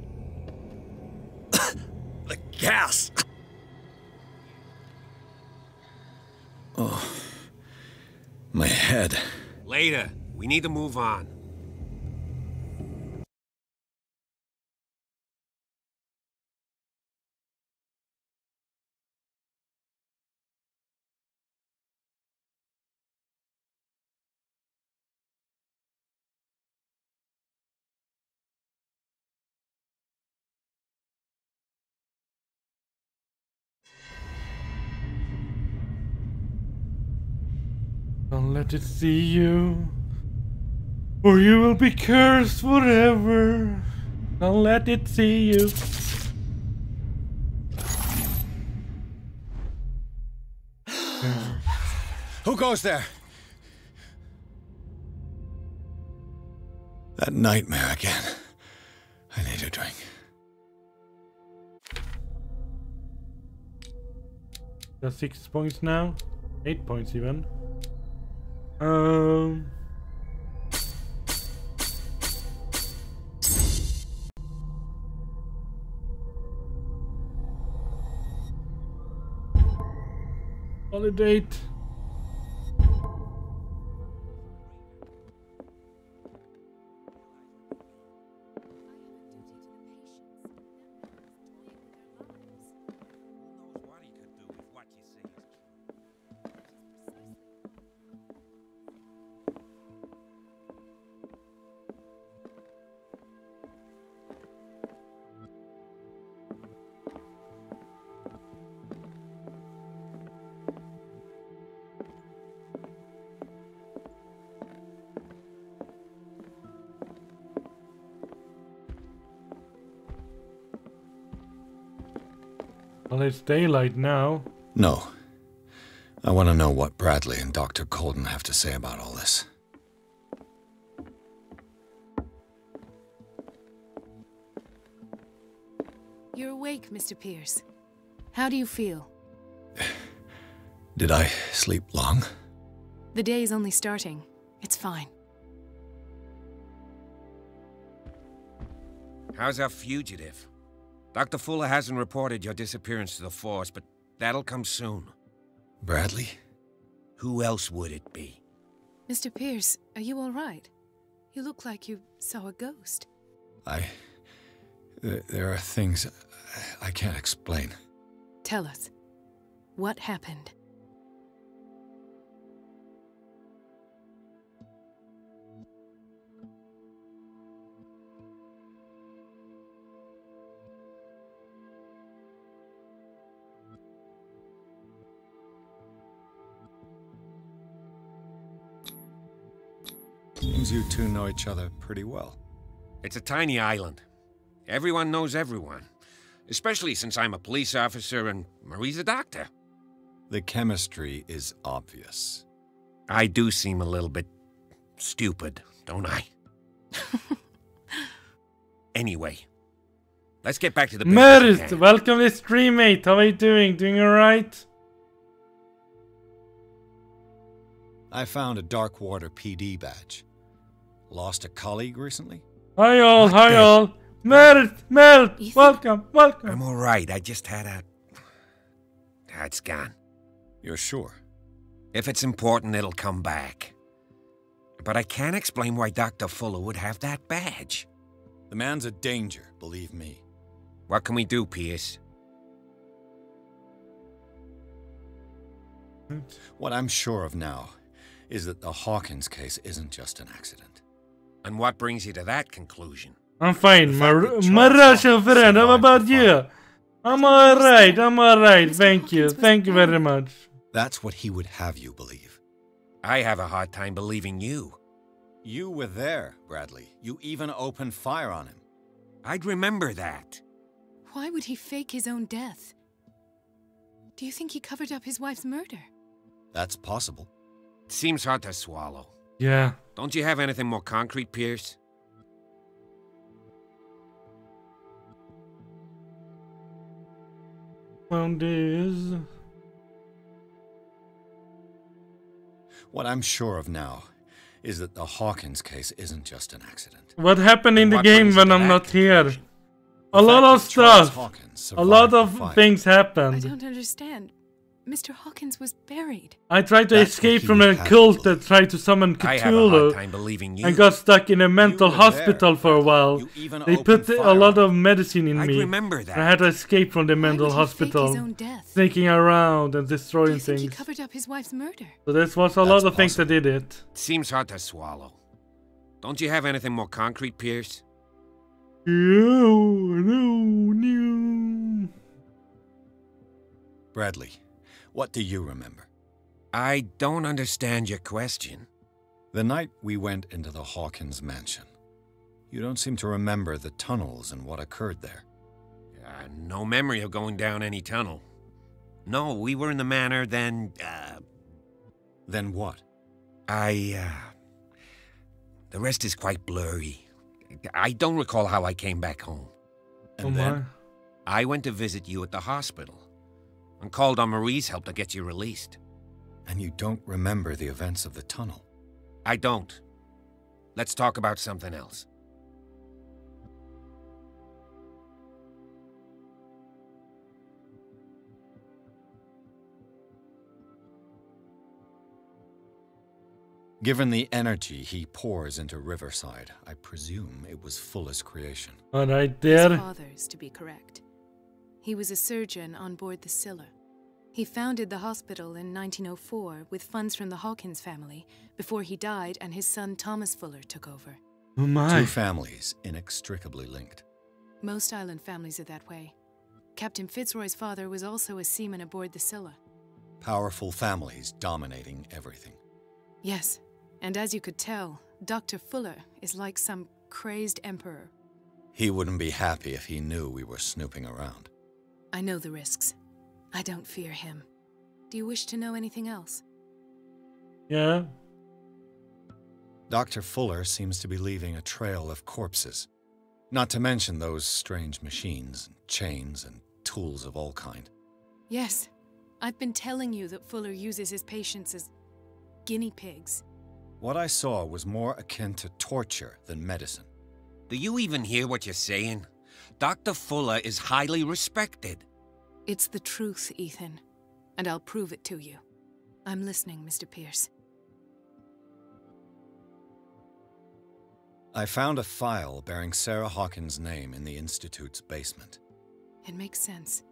The gas! Oh, my head. Later. We need to move on. Don't let it see you, or you will be cursed forever. Don't let it see you. Who goes there? That nightmare again. I need a drink. Got 6 points now. 8 points even. Validate. Well, it's daylight now. No. I want to know what Bradley and Dr. Colden have to say about all this. You're awake, Mr. Pierce. How do you feel? Did I sleep long? The day's only starting. It's fine. How's our fugitive? Dr. Fuller hasn't reported your disappearance to the force, but that'll come soon. Bradley? Who else would it be? Mr. Pierce, are you all right? You look like you saw a ghost. There are things I can't explain. Tell us. What happened? Seems you two know each other pretty well. It's a tiny island. Everyone knows everyone. Especially since I'm a police officer and Marie's a doctor. The chemistry is obvious. I do seem a little bit stupid, don't I? Anyway, let's get back to the business. Merit, welcome to the stream, mate. How are you doing? Doing alright? I found a Darkwater PD badge. Lost a colleague recently? Hi all, hi all. Merit, welcome. I'm alright, I just had a... It's gone. You're sure? If it's important, it'll come back. But I can't explain why Dr. Fuller would have that badge. The man's a danger, believe me. What can we do, Pierce? What I'm sure of now is that the Hawkins case isn't just an accident. And what brings you to that conclusion? I'm fine. My Russian friend, how about you? I'm alright, thank you very much. That's what he would have you believe. I have a hard time believing you. You were there, Bradley. You even opened fire on him. I'd remember that. Why would he fake his own death? Do you think he covered up his wife's murder? That's possible. It seems hard to swallow. Yeah. Don't you have anything more concrete, Pierce? Found this. What I'm sure of now is that the Hawkins case isn't just an accident. What happened in the game when I'm not here? A lot of stuff. A lot of things happened. I don't understand. Mr. Hawkins was buried. I tried to escape from a cult that tried to summon Cthulhu and got stuck in a mental hospital for a while. They put a lot of medicine in me. Remember that. I had to escape from the mental hospital, sneaking around and destroying things. He covered up his wife's murder. So this was a lot of things that did it. Seems hard to swallow. Don't you have anything more concrete, Pierce? No. Bradley, what do you remember? I don't understand your question. The night we went into the Hawkins mansion. You don't seem to remember the tunnels and what occurred there. No memory of going down any tunnel. No, we were in the manor, then, Then what? The rest is quite blurry. I don't recall how I came back home. And then? I went to visit you at the hospital and called on Marie's help to get you released. And you don't remember the events of the tunnel? I don't. Let's talk about something else. Given the energy he pours into Riverside, I presume it was Fuller's creation. Alright there. His father's, to be correct. He was a surgeon on board the Scylla. He founded the hospital in 1904 with funds from the Hawkins family before he died and his son Thomas Fuller took over. Oh my. Two families inextricably linked. Most island families are that way. Captain Fitzroy's father was also a seaman aboard the Scylla. Powerful families dominating everything. Yes, and as you could tell, Dr. Fuller is like some crazed emperor. He wouldn't be happy if he knew we were snooping around. I know the risks. I don't fear him. Do you wish to know anything else? Yeah. Dr. Fuller seems to be leaving a trail of corpses. Not to mention those strange machines, and chains, and tools of all kind. Yes. I've been telling you that Fuller uses his patients as guinea pigs. What I saw was more akin to torture than medicine. Do you even hear what you're saying? Dr. Fuller is highly respected. It's the truth, Ethan. And I'll prove it to you. I'm listening, Mr. Pierce. I found a file bearing Sarah Hawkins' name in the Institute's basement. It makes sense.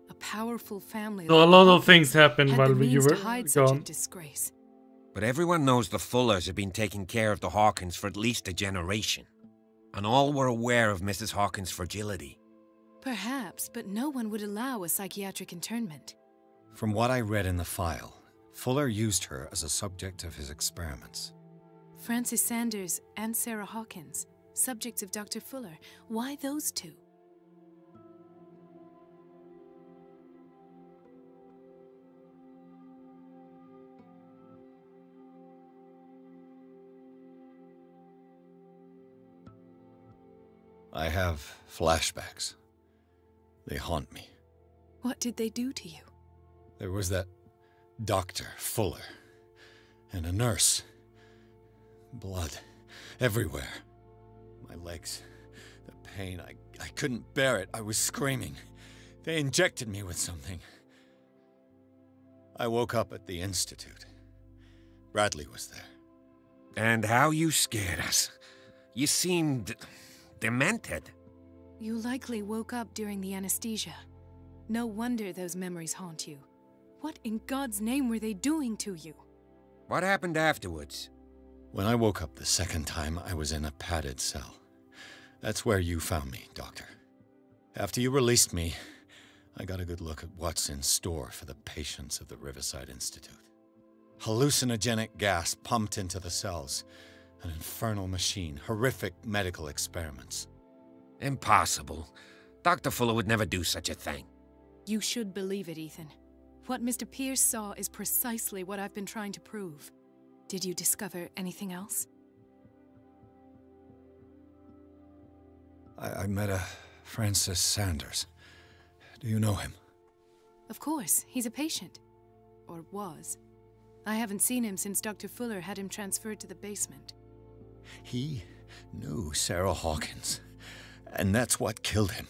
A powerful family. So a lot of things happened had while the you means were to hide such a gone. disgrace. But everyone knows the Fullers have been taking care of the Hawkins for at least a generation. And all were aware of Mrs. Hawkins' fragility. Perhaps, but no one would allow a psychiatric internment. From what I read in the file, Fuller used her as a subject of his experiments. Francis Sanders and Sarah Hawkins, subjects of Dr. Fuller. Why those two? I have flashbacks. They haunt me. What did they do to you? There was that Dr. Fuller and a nurse. Blood everywhere. My legs, the pain, I couldn't bear it. I was screaming. They injected me with something. I woke up at the Institute. Bradley was there. And how you scared us. You seemed demented. You likely woke up during the anesthesia. No wonder those memories haunt you. What in God's name were they doing to you? What happened afterwards? When I woke up the second time, I was in a padded cell. That's where you found me, Doctor. After you released me, I got a good look at what's in store for the patients of the Riverside Institute. Hallucinogenic gas pumped into the cells. An infernal machine. Horrific medical experiments. Impossible. Dr. Fuller would never do such a thing. You should believe it, Ethan. What Mr. Pierce saw is precisely what I've been trying to prove. Did you discover anything else? I met a Francis Sanders. Do you know him? Of course. He's a patient. Or was. I haven't seen him since Dr. Fuller had him transferred to the basement. He knew Sarah Hawkins, and that's what killed him.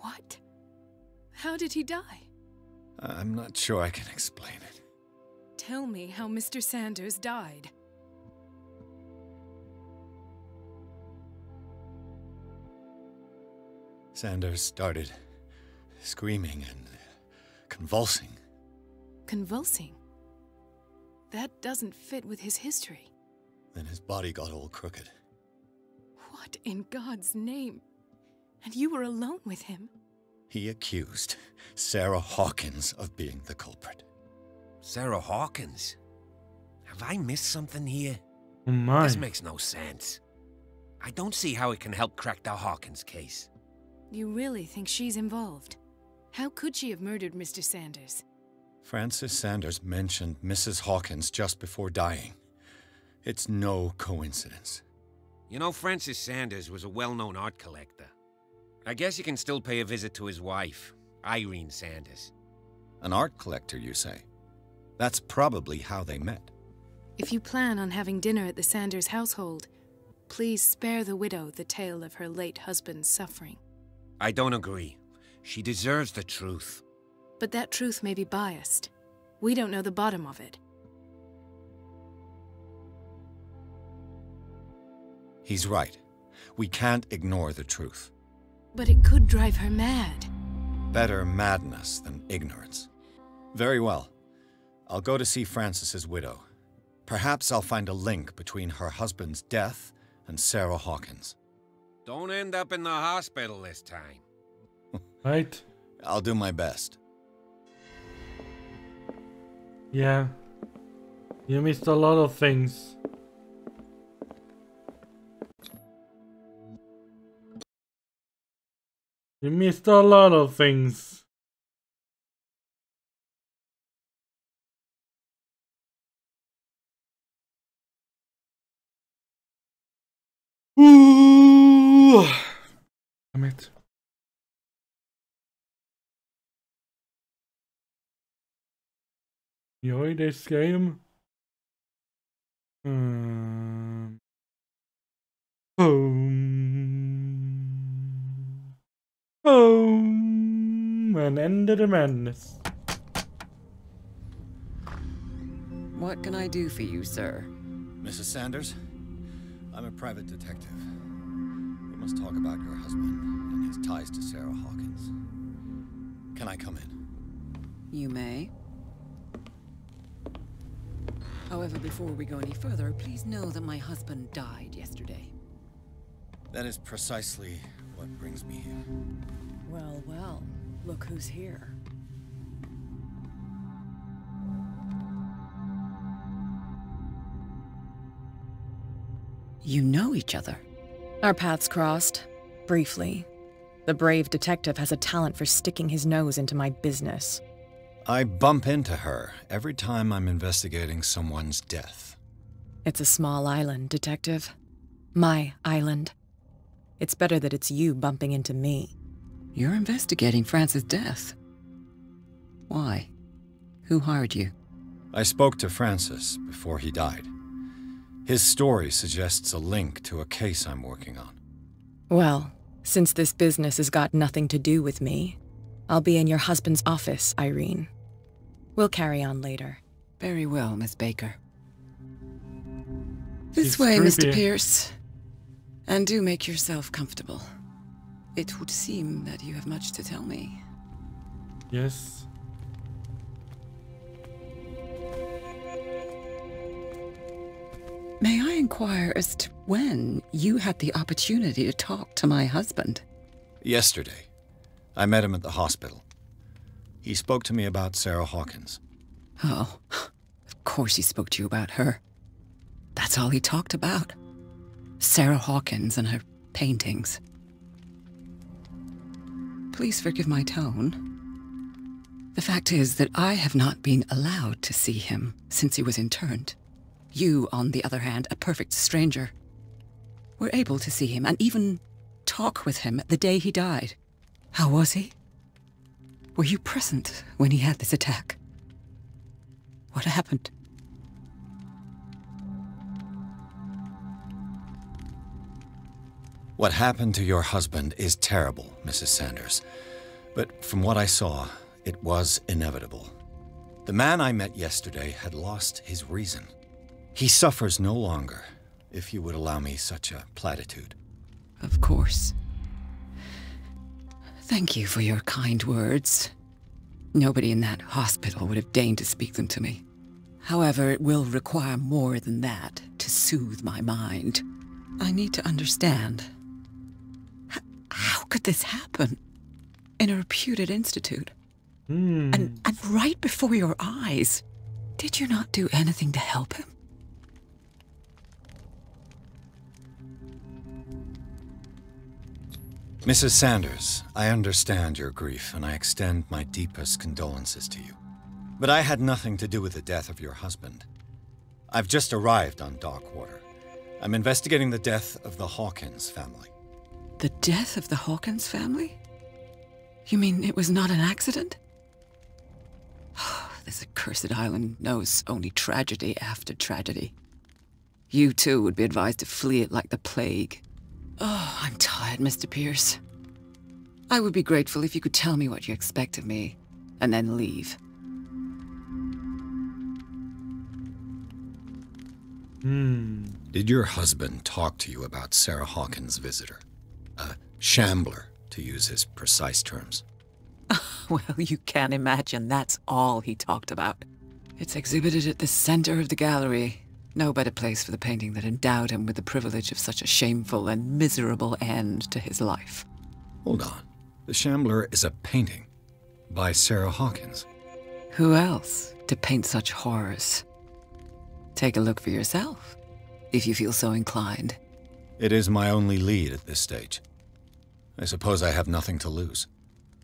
What? How did he die? I'm not sure I can explain it. Tell me how Mr. Sanders died. Sanders started screaming and convulsing. Convulsing? That doesn't fit with his history. Then his body got all crooked. What in God's name? And you were alone with him? He accused Sarah Hawkins of being the culprit. Sarah Hawkins? Have I missed something here? Oh my. This makes no sense. I don't see how it can help crack the Hawkins case. You really think she's involved? How could she have murdered Mr. Sanders? Francis Sanders mentioned Mrs. Hawkins just before dying. It's no coincidence. You know, Francis Sanders was a well-known art collector. I guess you can still pay a visit to his wife, Irene Sanders. An art collector, you say? That's probably how they met. If you plan on having dinner at the Sanders household, please spare the widow the tale of her late husband's suffering. I don't agree. She deserves the truth. But that truth may be biased. We don't know the bottom of it. He's right. We can't ignore the truth. But it could drive her mad. Better madness than ignorance. Very well. I'll go to see Francis's widow. Perhaps I'll find a link between her husband's death and Sarah Hawkins. Don't end up in the hospital this time. Right? I'll do my best. Yeah. You missed a lot of things. You missed a lot of things. Ooh. Damn it. Enjoy this game. Home. Home. And end of the madness. What can I do for you, sir? Mrs. Sanders, I'm a private detective. We must talk about your husband and his ties to Sarah Hawkins. Can I come in? You may. However, before we go any further, please know that my husband died yesterday. That is precisely what brings me here. Well, well, look who's here. You know each other. Our paths crossed, briefly. The brave detective has a talent for sticking his nose into my business. I bump into her every time I'm investigating someone's death. It's a small island, Detective. My island. It's better that it's you bumping into me. You're investigating Francis' death. Why? Who hired you? I spoke to Francis before he died. His story suggests a link to a case I'm working on. Well, since this business has got nothing to do with me, I'll be in your husband's office, Irene. We'll carry on later. Very well, Miss Baker. She's This way, Mr. creepy. Pierce. And do make yourself comfortable. It would seem that you have much to tell me. Yes. May I inquire as to when you had the opportunity to talk to my husband? Yesterday. I met him at the hospital. He spoke to me about Sarah Hawkins. Oh, of course he spoke to you about her. That's all he talked about. Sarah Hawkins and her paintings. Please forgive my tone. The fact is that I have not been allowed to see him since he was interned. You, on the other hand, a perfect stranger, were able to see him and even talk with him the day he died. How was he? Were you present when he had this attack? What happened? What happened to your husband is terrible, Mrs. Sanders. But from what I saw, it was inevitable. The man I met yesterday had lost his reason. He suffers no longer, if you would allow me such a platitude. Of course. Thank you for your kind words. Nobody in that hospital would have deigned to speak them to me. However, it will require more than that to soothe my mind. I need to understand. How could this happen? In a reputed institute? And right before your eyes? Did you not do anything to help him? Mrs. Sanders, I understand your grief, and I extend my deepest condolences to you. But I had nothing to do with the death of your husband. I've just arrived on Darkwater. I'm investigating the death of the Hawkins family. The death of the Hawkins family? You mean it was not an accident? This accursed island knows only tragedy after tragedy. You too would be advised to flee it like the plague. Oh, I'm tired, Mr. Pierce. I would be grateful if you could tell me what you expect of me, and then leave. Did your husband talk to you about Sarah Hawkins' visitor? A shambler, to use his precise terms. Well, you can imagine that's all he talked about. It's exhibited at the center of the gallery. No better place for the painting that endowed him with the privilege of such a shameful and miserable end to his life. Hold on. The Shambler is a painting by Sarah Hawkins. Who else to paint such horrors? Take a look for yourself, if you feel so inclined. It is my only lead at this stage. I suppose I have nothing to lose.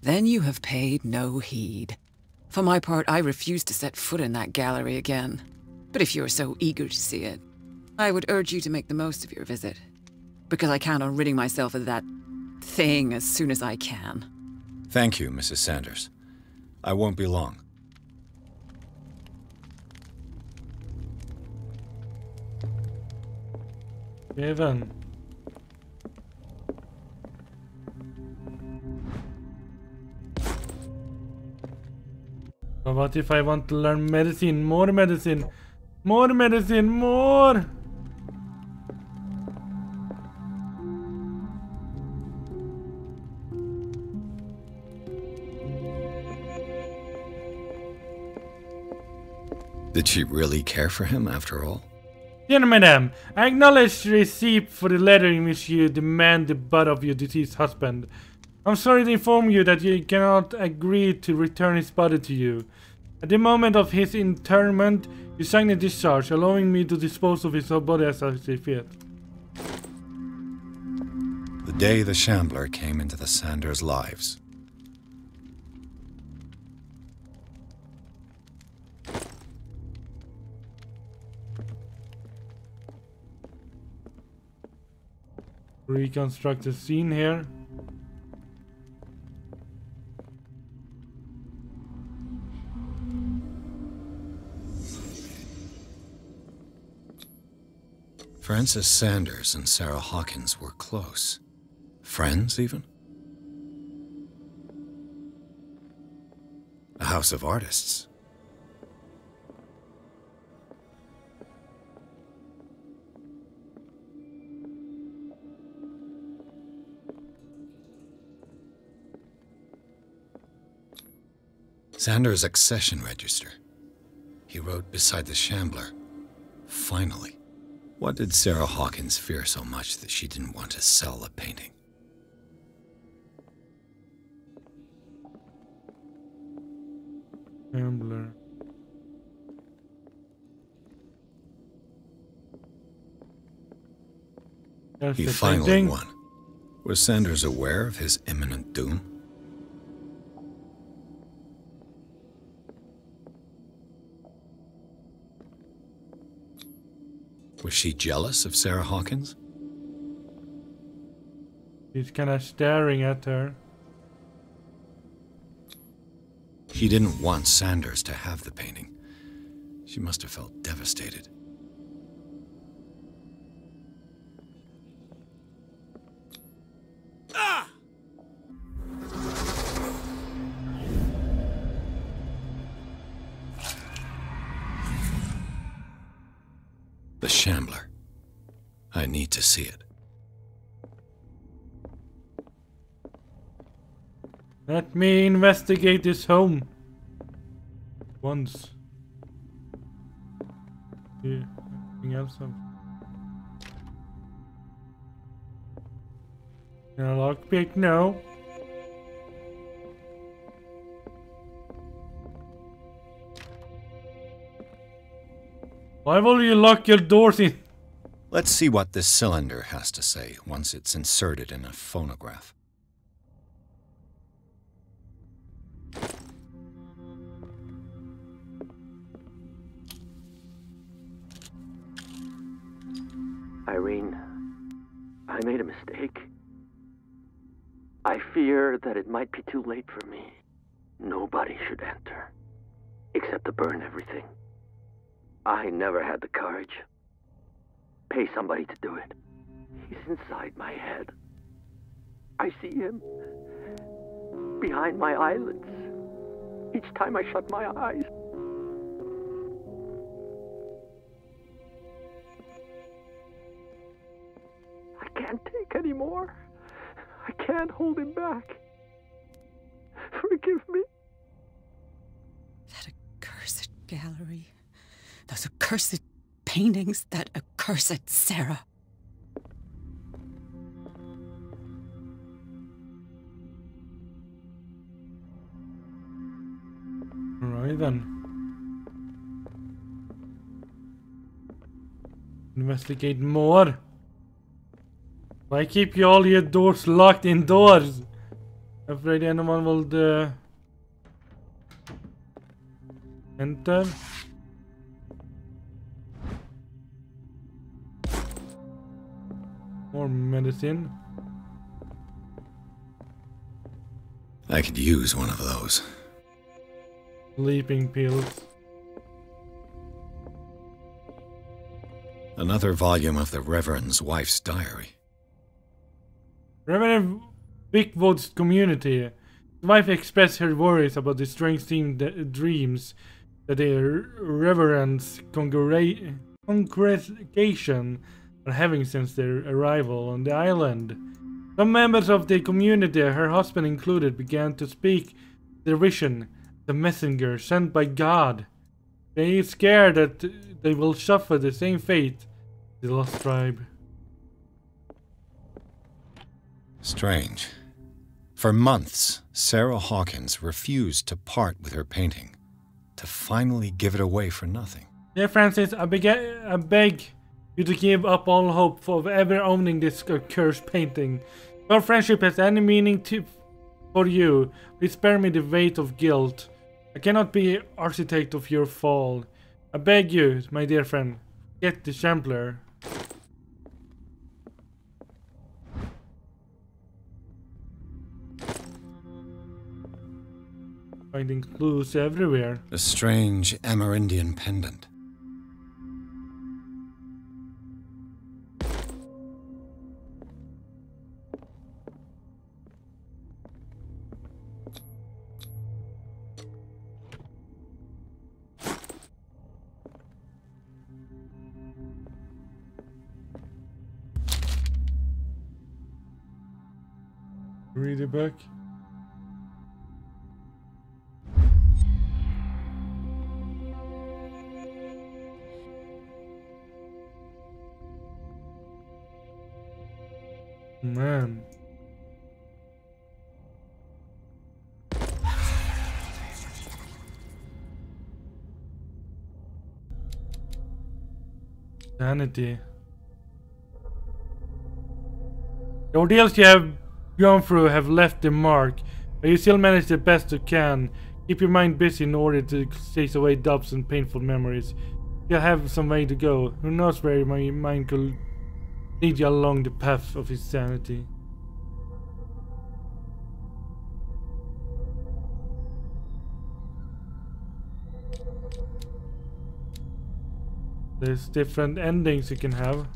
Then you have paid no heed. For my part, I refuse to set foot in that gallery again. But if you're so eager to see it, I would urge you to make the most of your visit. Because I count on ridding myself of that thing as soon as I can. Thank you, Mrs. Sanders. I won't be long. Even. But what if I want to learn medicine? More medicine! More medicine! More! Did she really care for him after all? Dear madam, I acknowledge the receipt for the letter in which you demand the butt of your deceased husband. I'm sorry to inform you that you cannot agree to return his body to you. At the moment of his interment, you signed a discharge, allowing me to dispose of his body as I see fit. The day the Shambler came into the Sanders' lives. Reconstruct the scene here. Frances Sanders and Sarah Hawkins were close. Friends, even? A house of artists. Sanders' accession register. He wrote beside the Shambler, "Finally." What did Sarah Hawkins fear so much that she didn't want to sell the painting? Shambler. He finally won. Was Sanders aware of his imminent doom? Was she jealous of Sarah Hawkins? He's kind of staring at her. She didn't want Sanders to have the painting. She must have felt devastated. The Shambler. I need to see it. Let me investigate this home. Once. Yeah, anything else? A lockpick? No. Why will you lock your doors in? Let's see what this cylinder has to say once it's inserted in a phonograph. Irene, I made a mistake. I fear that it might be too late for me. Nobody should enter, except to burn everything. I never had the courage. Pay somebody to do it. He's inside my head. I see him behind my eyelids each time I shut my eyes. I can't take any more. I can't hold him back. Forgive me. That accursed gallery. Those accursed paintings, that accursed Sarah. Alright then. Investigate more. Why keep you all your doors locked indoors? Afraid anyone will enter? More medicine. I could use one of those. Sleeping pills. Another volume of the Reverend's wife's diary. Reverend Wickwood's community. His wife expressed her worries about the strange-themed dreams that the Reverend's congregation are having since their arrival on the island. Some members of the community, her husband included, began to speak their vision, the messenger sent by God. They are scared that they will suffer the same fate as the lost tribe. Strange. For months, Sarah Hawkins refused to part with her painting, to finally give it away for nothing. Dear Francis, I beg you to give up all hope of ever owning this cursed painting. If our friendship has any meaning for you, please spare me the weight of guilt. I cannot be architect of your fall. I beg you, my dear friend, get the Shambler. Finding clues everywhere. A strange Amerindian pendant. Read the book. Man. Sanity. The ordeals you have gone through have left their mark, but you still manage the best you can. Keep your mind busy in order to chase away doubts and painful memories. You'll have some way to go. Who knows where my mind could lead you along the path of his sanity. There's different endings you can have.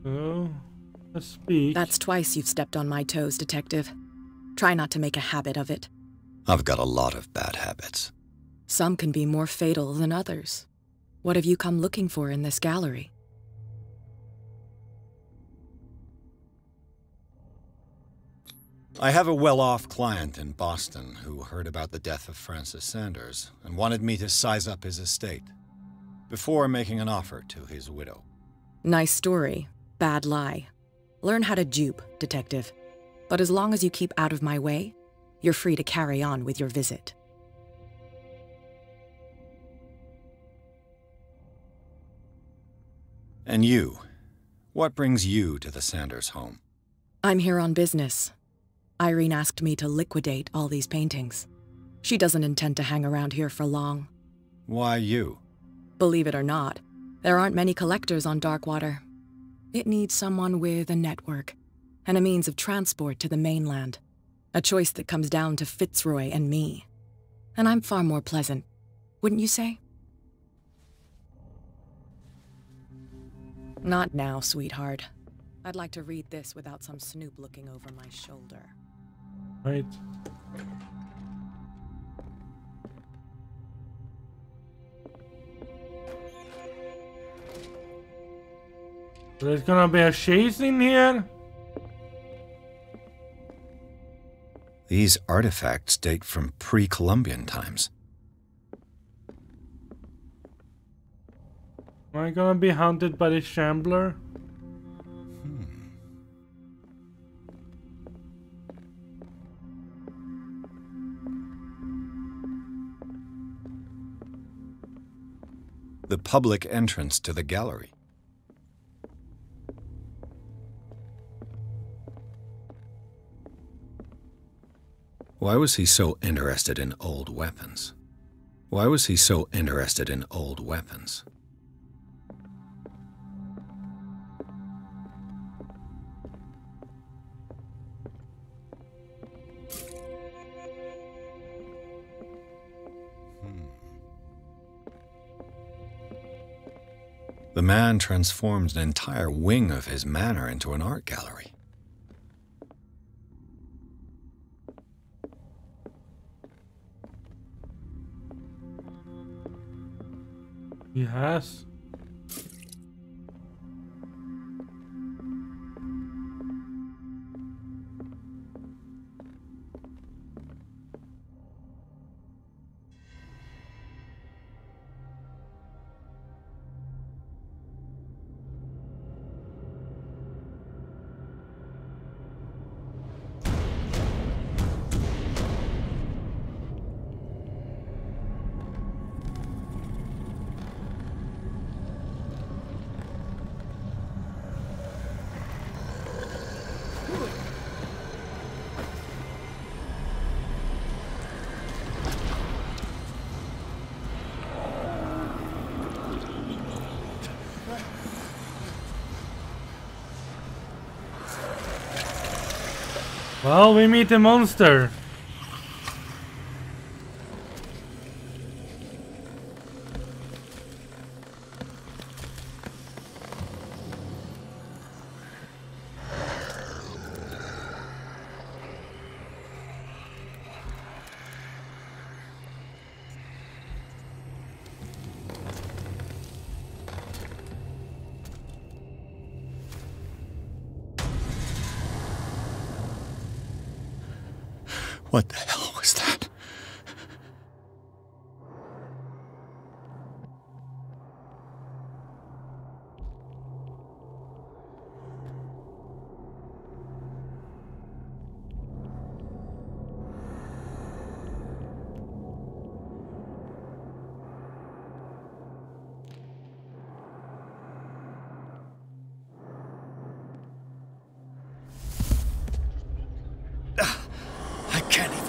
Oh, let's speak. That's twice you've stepped on my toes, Detective. Try not to make a habit of it. I've got a lot of bad habits. Some can be more fatal than others. What have you come looking for in this gallery? I have a well-off client in Boston who heard about the death of Francis Sanders and wanted me to size up his estate before making an offer to his widow. Nice story. Bad lie. Learn how to dupe, Detective. But as long as you keep out of my way, you're free to carry on with your visit. And you? What brings you to the Sanders home? I'm here on business. Irene asked me to liquidate all these paintings. She doesn't intend to hang around here for long. Why you? Believe it or not, there aren't many collectors on Darkwater. It needs someone with a network and a means of transport to the mainland. A choice that comes down to Fitzroy and me. And I'm far more pleasant, wouldn't you say? Not now, sweetheart. I'd like to read this without some snoop looking over my shoulder. Right. There's gonna be a chase in here? These artifacts date from pre-Columbian times. Am I gonna be hunted by the Shambler? The public entrance to the gallery. Why was he so interested in old weapons? Why was he so interested in old weapons? The man transformed an entire wing of his manor into an art gallery. He has. Well, we meet a monster. What the hell was that?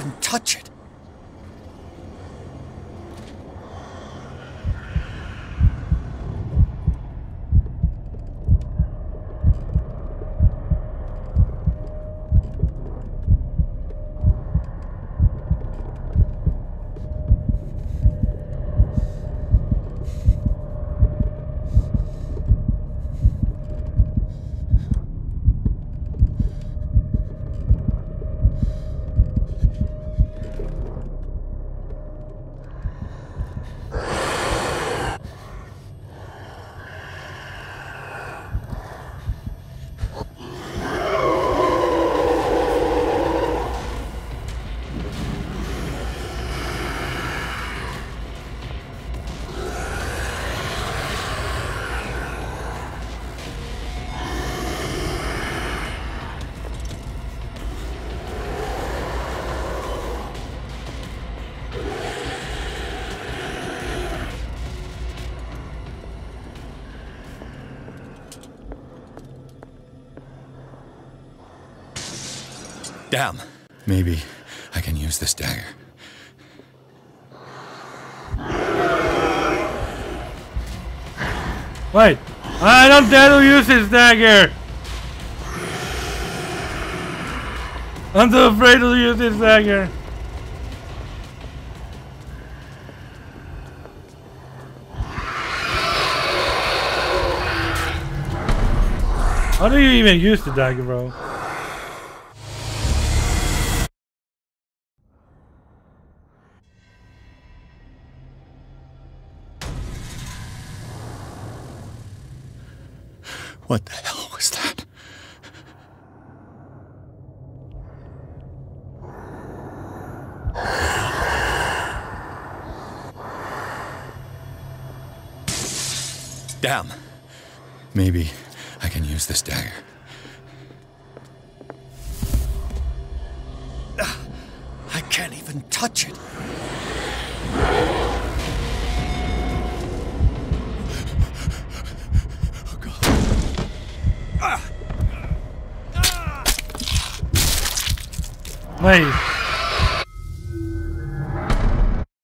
even touch it. Damn. Maybe I can use this dagger. Wait! I don't dare to use this dagger! I'm too afraid to use this dagger! How do you even use the dagger, bro? What the hell was that? Damn. Maybe I can use this dagger. I can't even touch it. Wait.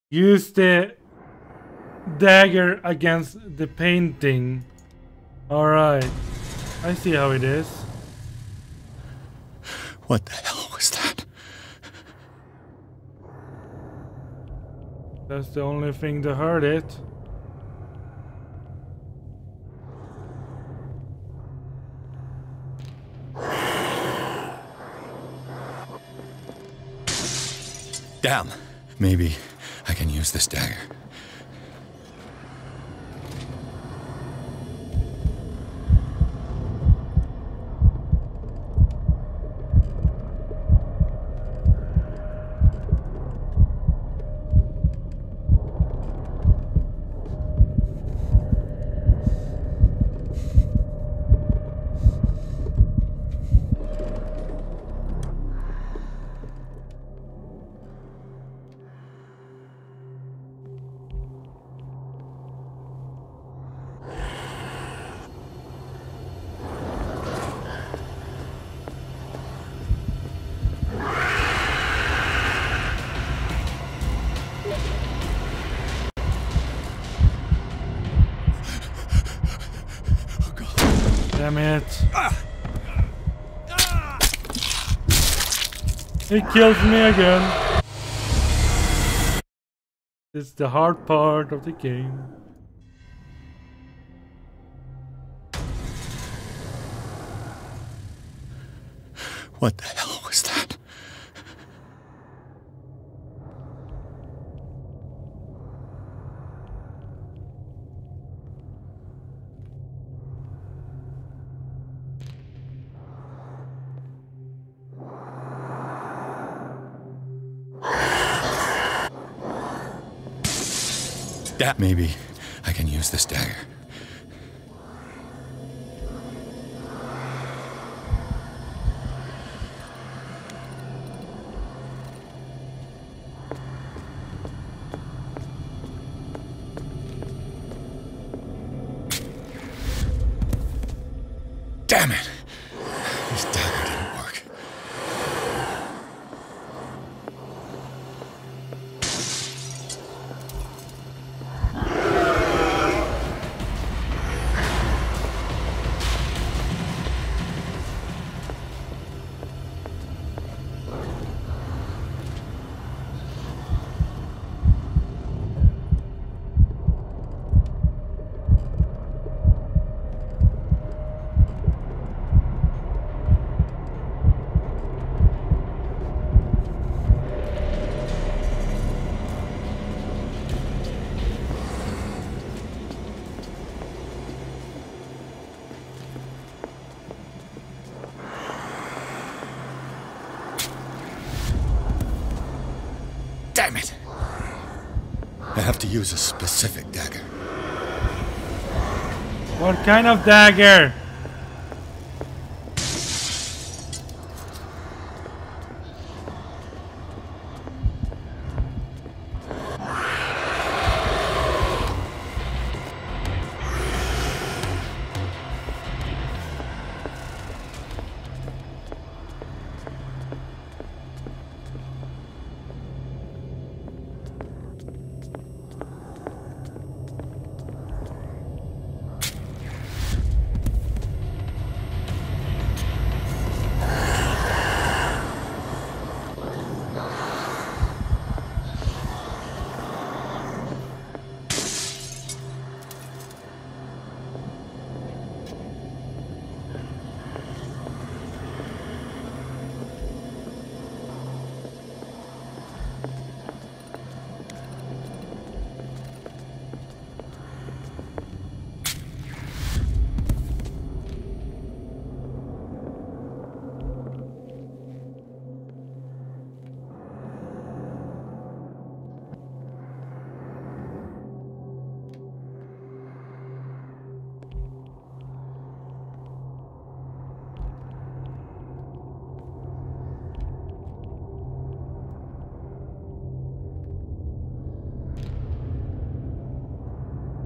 Use the dagger against the painting. Alright. I see how it is. What the hell was that? That's the only thing that hurt it. Damn. Maybe I can use this dagger. Damn it. It kills me again. It's the hard part of the game. What the hell was that? Maybe I can use this dagger. Damn it! This dagger didn't work. Damn it! I have to use a specific dagger. What kind of dagger?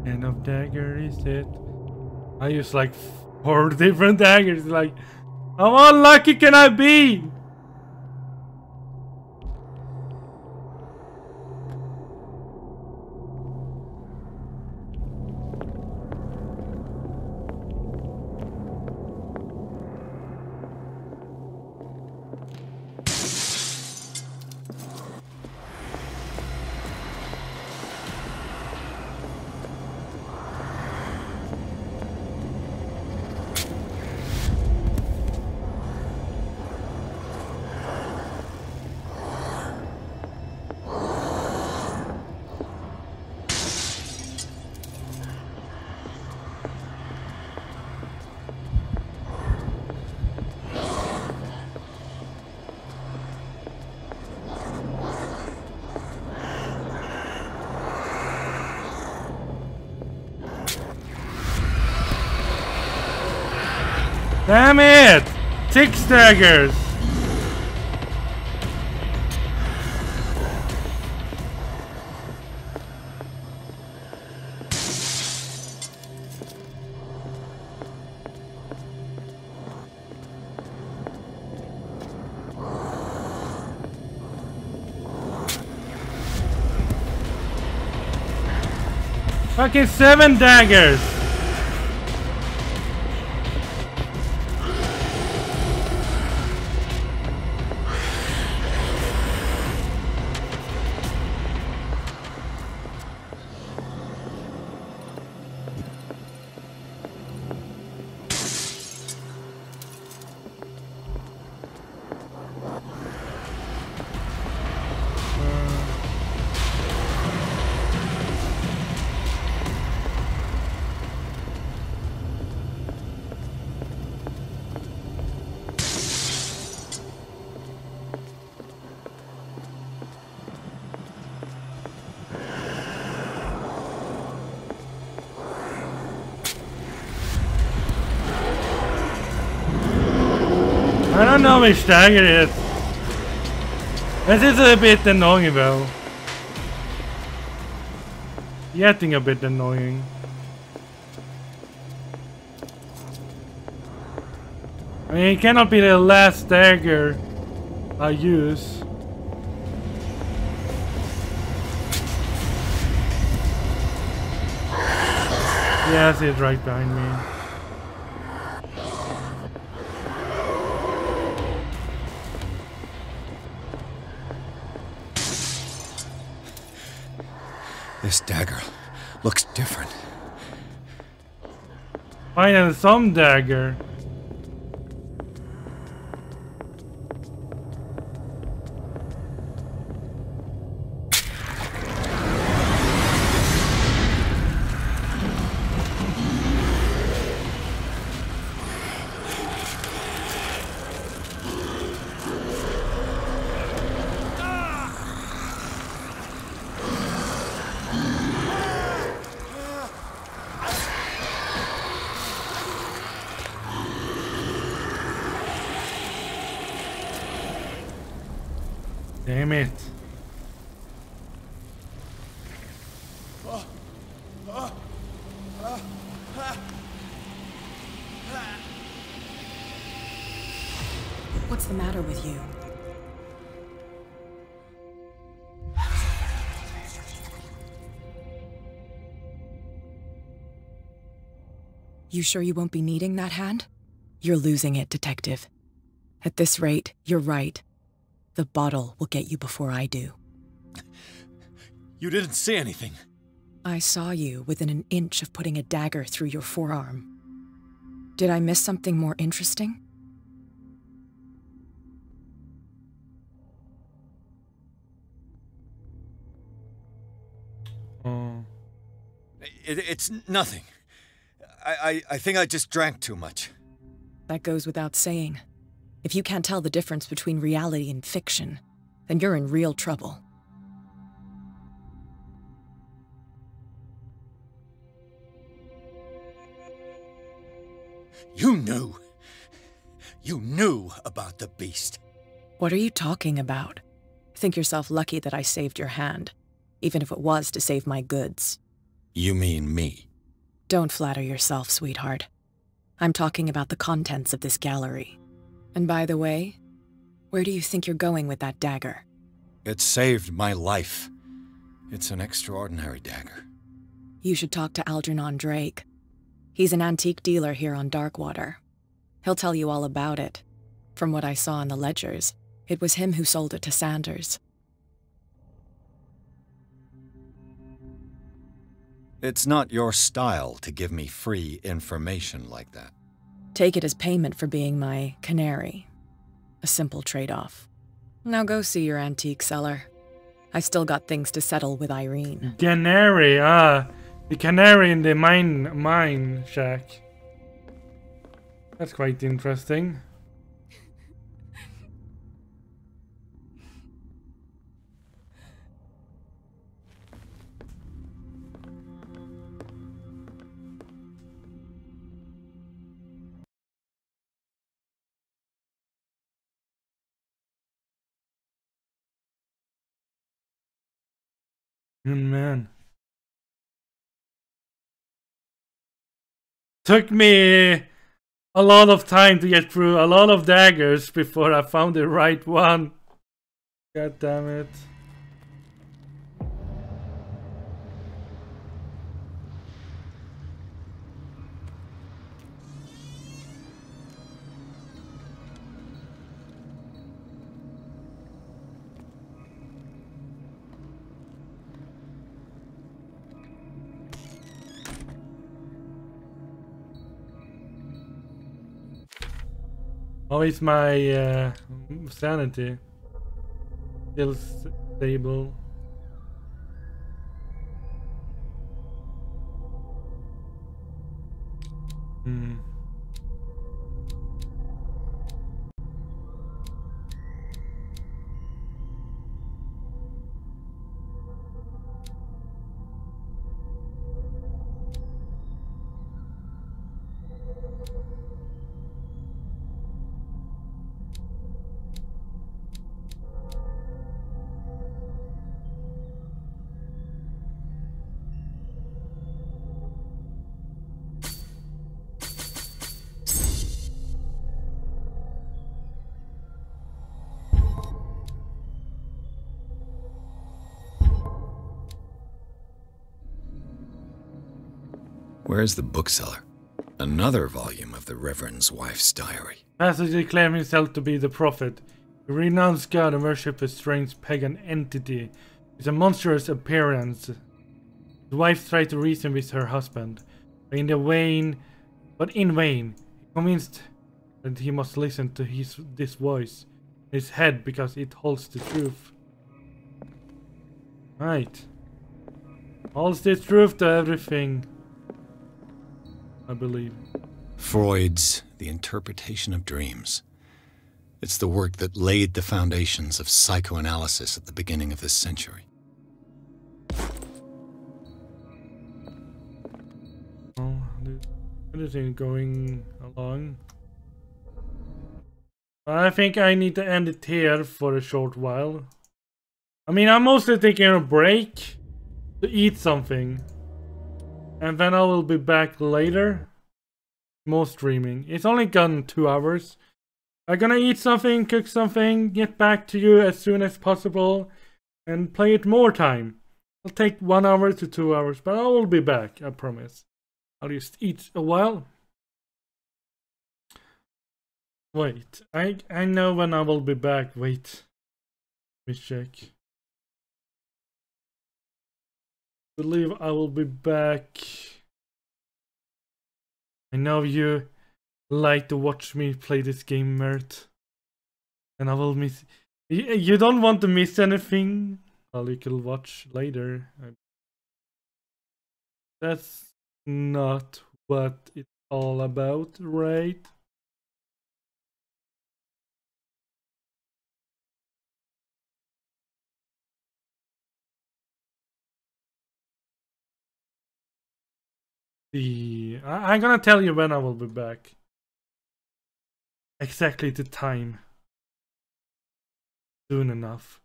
Kind of dagger is it? I use like 4 different daggers. Like, how unlucky can I be? Damn it! 6 daggers! Fucking 7 daggers! I don't know which dagger it is. This is a bit annoying though. Getting a bit annoying. I mean, it cannot be the last dagger I use. Yeah, I see it right behind me. This dagger looks different. Finding some dagger. Damn it. What's the matter with you? You sure you won't be needing that hand? You're losing it, Detective. At this rate, you're right. The bottle will get you before I do. You didn't see anything. I saw you within an inch of putting a dagger through your forearm. Did I miss something more interesting? It's nothing. I think I just drank too much. That goes without saying. If you can't tell the difference between reality and fiction, then you're in real trouble. You knew about the beast. What are you talking about? Think yourself lucky that I saved your hand, even if it was to save my goods. You mean me? Don't flatter yourself, sweetheart. I'm talking about the contents of this gallery. And by the way, where do you think you're going with that dagger? It saved my life. It's an extraordinary dagger. You should talk to Algernon Drake. He's an antique dealer here on Darkwater. He'll tell you all about it. From what I saw in the ledgers, it was him who sold it to Sanders. It's not your style to give me free information like that. Take it as payment for being my canary. A simple trade-off. Now go see your antique seller. I still got things to settle with Irene. Canary, the canary in the mine shack. That's quite interesting. Man. Took me a lot of time to get through a lot of daggers before I found the right one. God damn it. How is my sanity? Still stable. Where's the bookseller? Another volume of the Reverend's wife's diary. Pastor claimed himself to be the prophet. He renounced God and worshipped a strange pagan entity with a monstrous appearance. His wife tried to reason with her husband, but in vain. He convinced that he must listen to this voice in his head because it holds the truth. Right. Holds the truth to everything, I believe. Freud's The Interpretation of Dreams. It's the work that laid the foundations of psychoanalysis at the beginning of this century. Oh, everything going along. I think I need to end it here for a short while. I mean, I'm mostly taking a break to eat something. And then I will be back later. More streaming. It's only gone 2 hours. I'm gonna eat something, cook something, get back to you as soon as possible, and play it more time. It'll take 1 hour to 2 hours, but I will be back, I promise. I'll just eat a while. Wait, I know when I will be back. Wait. Let me check. I believe I will be back. I know you like to watch me play this game, Mert. And I will miss... You don't want to miss anything? Well, you can watch later. That's not what it's all about, right? I'm gonna tell you when I will be back. Exactly the time. Soon enough.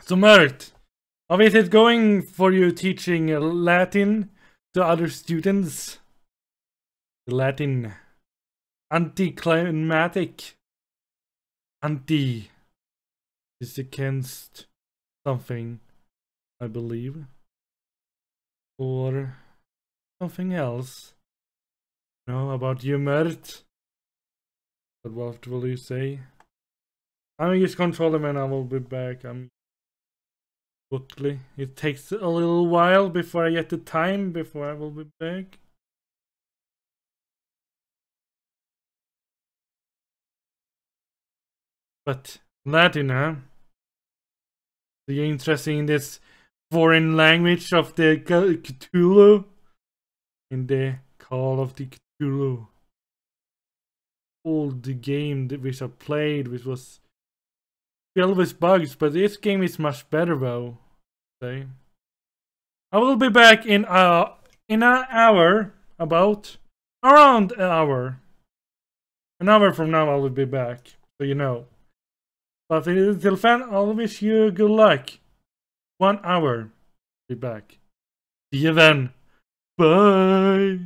So Mert, how is it going for you teaching Latin to other students? Latin. Anticlimactic. Anti is against something, I believe. Or something else. No, about you, Mert. But what will you say? I'm just controlling when I will be back. Quickly. It takes a little while before I get the time before I will be back. But Latin, huh? Are you interested in this foreign language of the Cthulhu? In the Call of the Cthulhu. Old game that which I played, which was filled with bugs, but this game is much better though. Okay. I will be back in an hour, about around an hour. An hour from now I will be back, so you know. But until then, I'll wish you good luck. 1 hour. Be back. See you then. Bye.